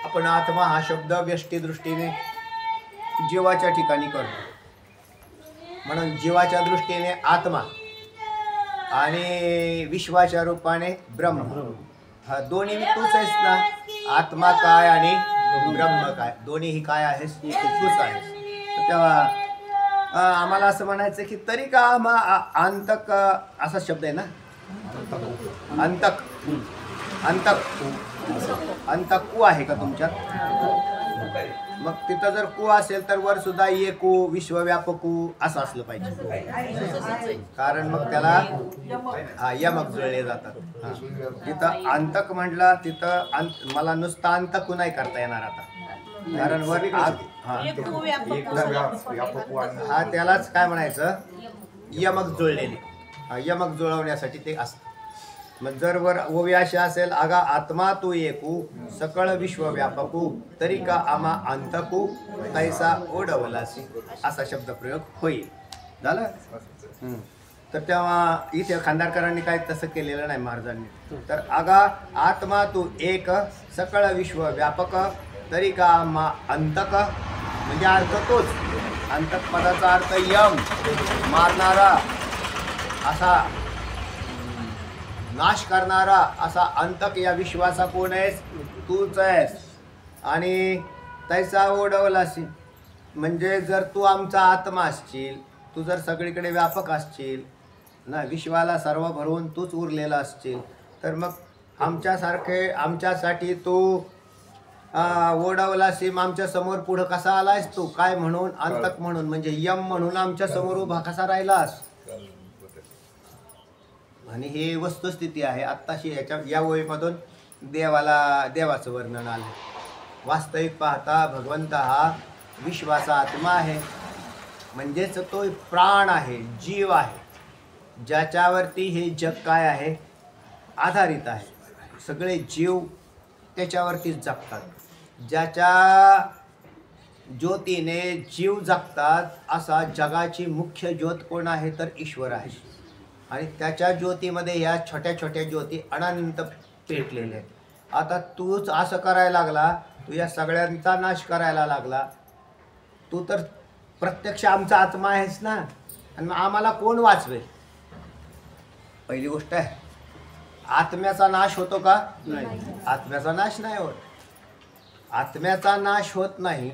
आपण आत्मा हा शब्द व्यष्टी दृष्टीने जीवाच्या ठिकाणी करतो म्हणून जीवाच्या दृष्टीने आत्मा आणि विश्वाच्या रूपाने ब्रह्म. हा दोन्ही तूच आहेस ना. आत्मा काय आणि ब्रह्म काय दोन्हीही काय आहेस तूच आहेस. तेव्हा आम्हाला असं म्हणायचं की तरी का अंतक असा शब्द आहे ना. अंतक अंतक अंतकू आहे का तुमच्यात. मग तिथं जर कु असेल तर वर सुद्धा एकू विश्वव्यापकू असं असलं पाहिजे. कारण मग त्याला यमक जुळले जातात. तिथं अंतक म्हटलं तिथं मला नुसतं अंतकू नाही करता येणार आता. कारण वर हा त्यालाच काय म्हणायचं यमक जुळलेले. यमक जुळवण्यासाठी ते असतं. मग जर वर ओवी अशी असेल अगा आत्मा तू एकू सकळ विश्वव्यापकू तरी का आमा अंतकू तैसा ओढवलासी असा शब्दप्रयोग होईल. झालं. तर तेव्हा इथे खांदारकरांनी काय तसं केलेलं नाही महाराजांनी. तर अगा आत्मा तू एक सकळ विश्वव्यापक तरी का आमा अंतक म्हणजे अर्थ तोच. अंतक पदाचा अर्थ यम मारणारा असा नाश करणारा असा अंतक या विश्वाचा कोण आहेस तूच आहेस. आणि तैसा ओढवलासी म्हणजे जर तू आमचा आत्मा असशील तू जर सगळीकडे व्यापक असशील ना विश्वाला सर्व भरून तूच उरलेला असशील तर मग आमच्यासारखे आमच्यासाठी तू ओढवलासी. आमच्या समोर पुढं कसा आलायस तू काय म्हणून अंतक म्हणून म्हणजे यम म्हणून आमच्या समोर उभा कसा राहिलास. आणि ही वस्तुस्थिती आहे. आत्ताशी या ओळीमधून देवाचं वर्णन आलं. वास्तविक पाहता भगवंत हा विश्वाचा आत्मा आहे. म्हणजेच तो प्राण आहे जीव आहे ज्याच्यावरती हे जग काय आहे आधारित आहे. सगळे जीव त्याच्यावरतीच जगतात. ज्याच्या ज्योतीने जीव जगतात असा जगाची मुख्य ज्योत कोण आहे तर ईश्वर आहे. आणि त्याच्या ज्योतीमध्ये ह्या छोट्या छोट्या ज्योती अनंत पेटलेल्या आहेत. आता तूच असं करायला लागला तू या सगळ्यांचा नाश करायला लागला. तू तर प्रत्यक्ष आमचा आत्मा आहेस ना. आणि आम्हाला कोण वाचवेल. पहिली गोष्ट आहे आत्म्याचा नाश होतो का नाही. आत्म्याचा नाश नाही होत. आत्म्याचा नाश होत नाही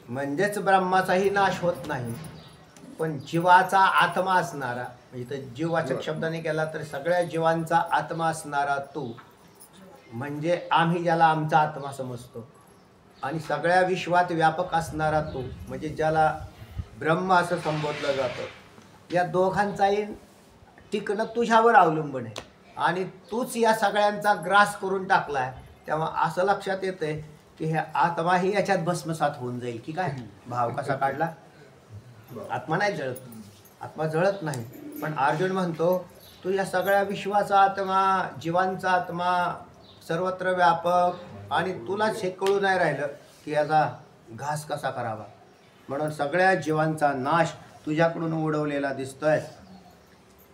म्हणजेच ब्रह्माचाही नाश होत नाही. पण जीवाचा आत्मा असणारा म्हणजे तर जीववाचक शब्दाने केला तर सगळ्या जीवांचा आत्मा असणारा तू म्हणजे आम्ही ज्याला आमचा आत्मा समजतो आणि सगळ्या विश्वात व्यापक असणारा तू म्हणजे ज्याला ब्रह्म असं संबोधलं जातं. या दोघांचाही टिकणं तुझ्यावर अवलंबून आहे आणि तूच या सगळ्यांचा ग्रास करून टाकला आहे. तेव्हा असं लक्षात येतंय की हे आत्माही याच्यात भस्मसात होऊन जाईल की काय. भाव कसा काढला. आत्मा नाही जळत. आत्मा जळत नाही. पण अर्जुन म्हणतो तू या सगळ्या विश्वाचा आत्मा जीवांचा आत्मा सर्वत्र व्यापक आणि तुलाच हे कळू नाही राहिलं की याचा घास कसा करावा. म्हणून सगळ्या जीवांचा नाश तुझ्याकडून उडवलेला दिसतोय.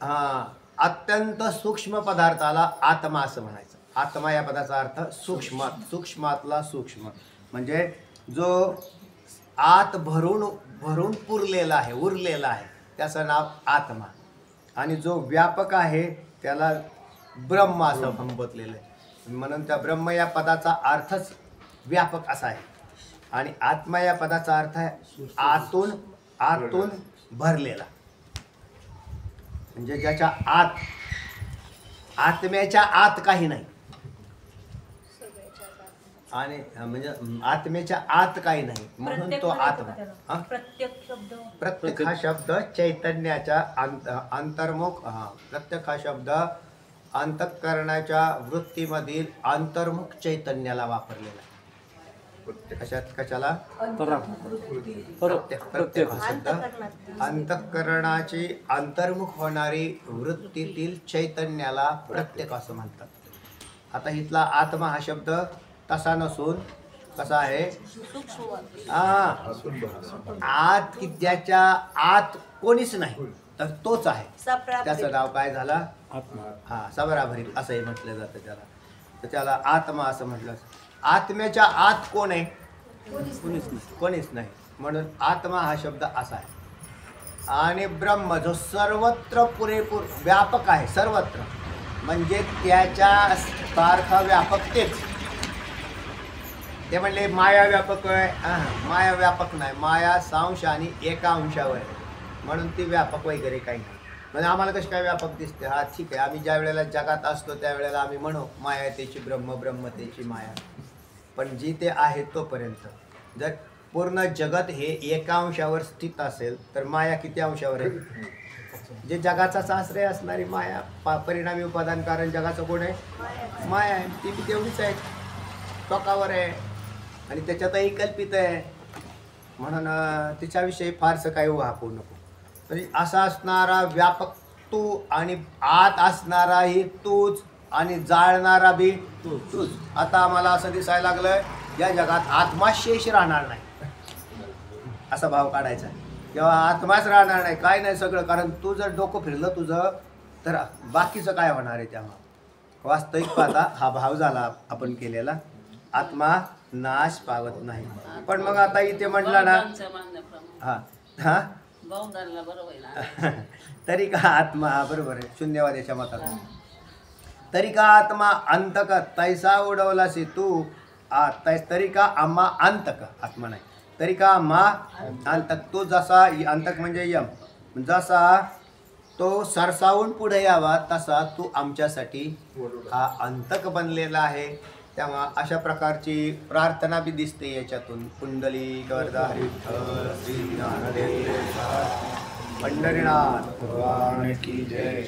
अत्यंत सूक्ष्म पदार्थाला आत्मा असं म्हणायचं. आत्मा या पदाचा अर्थ सूक्ष्म, सूक्ष्मातला सूक्ष्म म्हणजे जो आत भरून पुरलेला आहे, उरलेला आहे, त्याचं नाव आत्मा. आणि जो व्यापक आहे त्याला ब्रह्म असं संबोधलेलं आहे. म्हणून त्या ब्रह्म या पदाचा अर्थच व्यापक असा आहे. आणि आत्मा या पदाचा अर्थ आहे आतून भरलेला, म्हणजे ज्याच्या आत्म्याच्या आत काही नाही. आणि म्हणजे आत्म्याच्या आत काही नाही म्हणून तो आत्मा. प्रत्येक हा शब्द चैतन्याच्या अंतर्मुख, प्रत्येक हा शब्द अंतःकरणाच्या वृत्तीमधील अंतर्मुख चैतन्याला वापरलेला आहे. कशाला? प्रत्येक हा शब्द अंतःकरणाची अंतर्मुख होणारी वृत्तीतील चैतन्याला प्रत्येक असं म्हणतात. आता इथला आत्मा हा शब्द तसा नसून कसा आहे? आत की ज्याच्या आत कोणीच नाही तर तोच आहे, त्याचं नाव काय झाला? आत्मा. सबराभरीत असंही म्हटलं जातं त्याला. तर त्याला आत्मा असं म्हटलं. आत्म्याच्या आत कोण आहे? कोणीच नाही. म्हणून आत्मा हा शब्द असा आहे. आणि ब्रह्म जो सर्वत्र पुरेपूर व्यापक आहे, सर्वत्र म्हणजे त्याच्या सारखा व्यापक तेच. ते म्हणले माया व्यापक आहे. माया व्यापक नाही, माया सांश आणि एका अंशावर आहे म्हणून ती व्यापक वगैरे काही नाही. म्हणजे आम्हाला कशी काय व्यापक दिसते? ठीक आहे, आम्ही ज्या वेळेला जगात असतो त्यावेळेला आम्ही म्हणू माया त्याची ब्रह्म, ब्रह्म त्याची माया. पण जी ते आहे तोपर्यंत. जर पूर्ण जगत हे एका अंशावर स्थित असेल तर माया किती अंशावर आहे? जे जगाचाच आश्रय असणारी माया, परिणामी उपादान कारण जगाचं कोण आहे? माया आहे. ती बी तेवढीच आहे, टोकावर आहे आणि त्याच्यातही कल्पित आहे. म्हणून तिच्याविषयी फारसं काही वापरू नको. तरी असा असणारा व्यापक तू आणि आत असणाराही तूच आणि जाळणारा बी तूच. आता आम्हाला असं दिसायला लागलं या जगात आत्मा शेष राहणार नाही असा भाव काढायचा. किंवा आत्माच राहणार नाही, काय नाही सगळं. कारण तू जर डोकं फिरलं तुझं तर बाकीचं काय होणार आहे? तेव्हा वास्तविक पाहता हा भाव झाला आपण केलेला. आत्मा नाश पावत नाही. पण मग आता इथे म्हटलं ना तरी का आत्मा, बरोबर आहे शून्यवाद्याच्या मतात, तरी का आत्मा अंतक तैसा उडवलासी तू तरी का आम्हा अंतक, आत्मा नाही, तरी का आम्हा अंतक. तो जसा अंतक म्हणजे यम, जसा तो सरसावून पुढे यावा तसा तू आमच्यासाठी हा अंतक बनलेला आहे. तेव्हा अशा प्रकारची प्रार्थना बी दिसते याच्यातून. कुंडली गरधारी श्री ज्ञानदेव पंढरीनाथ भगवान की जय.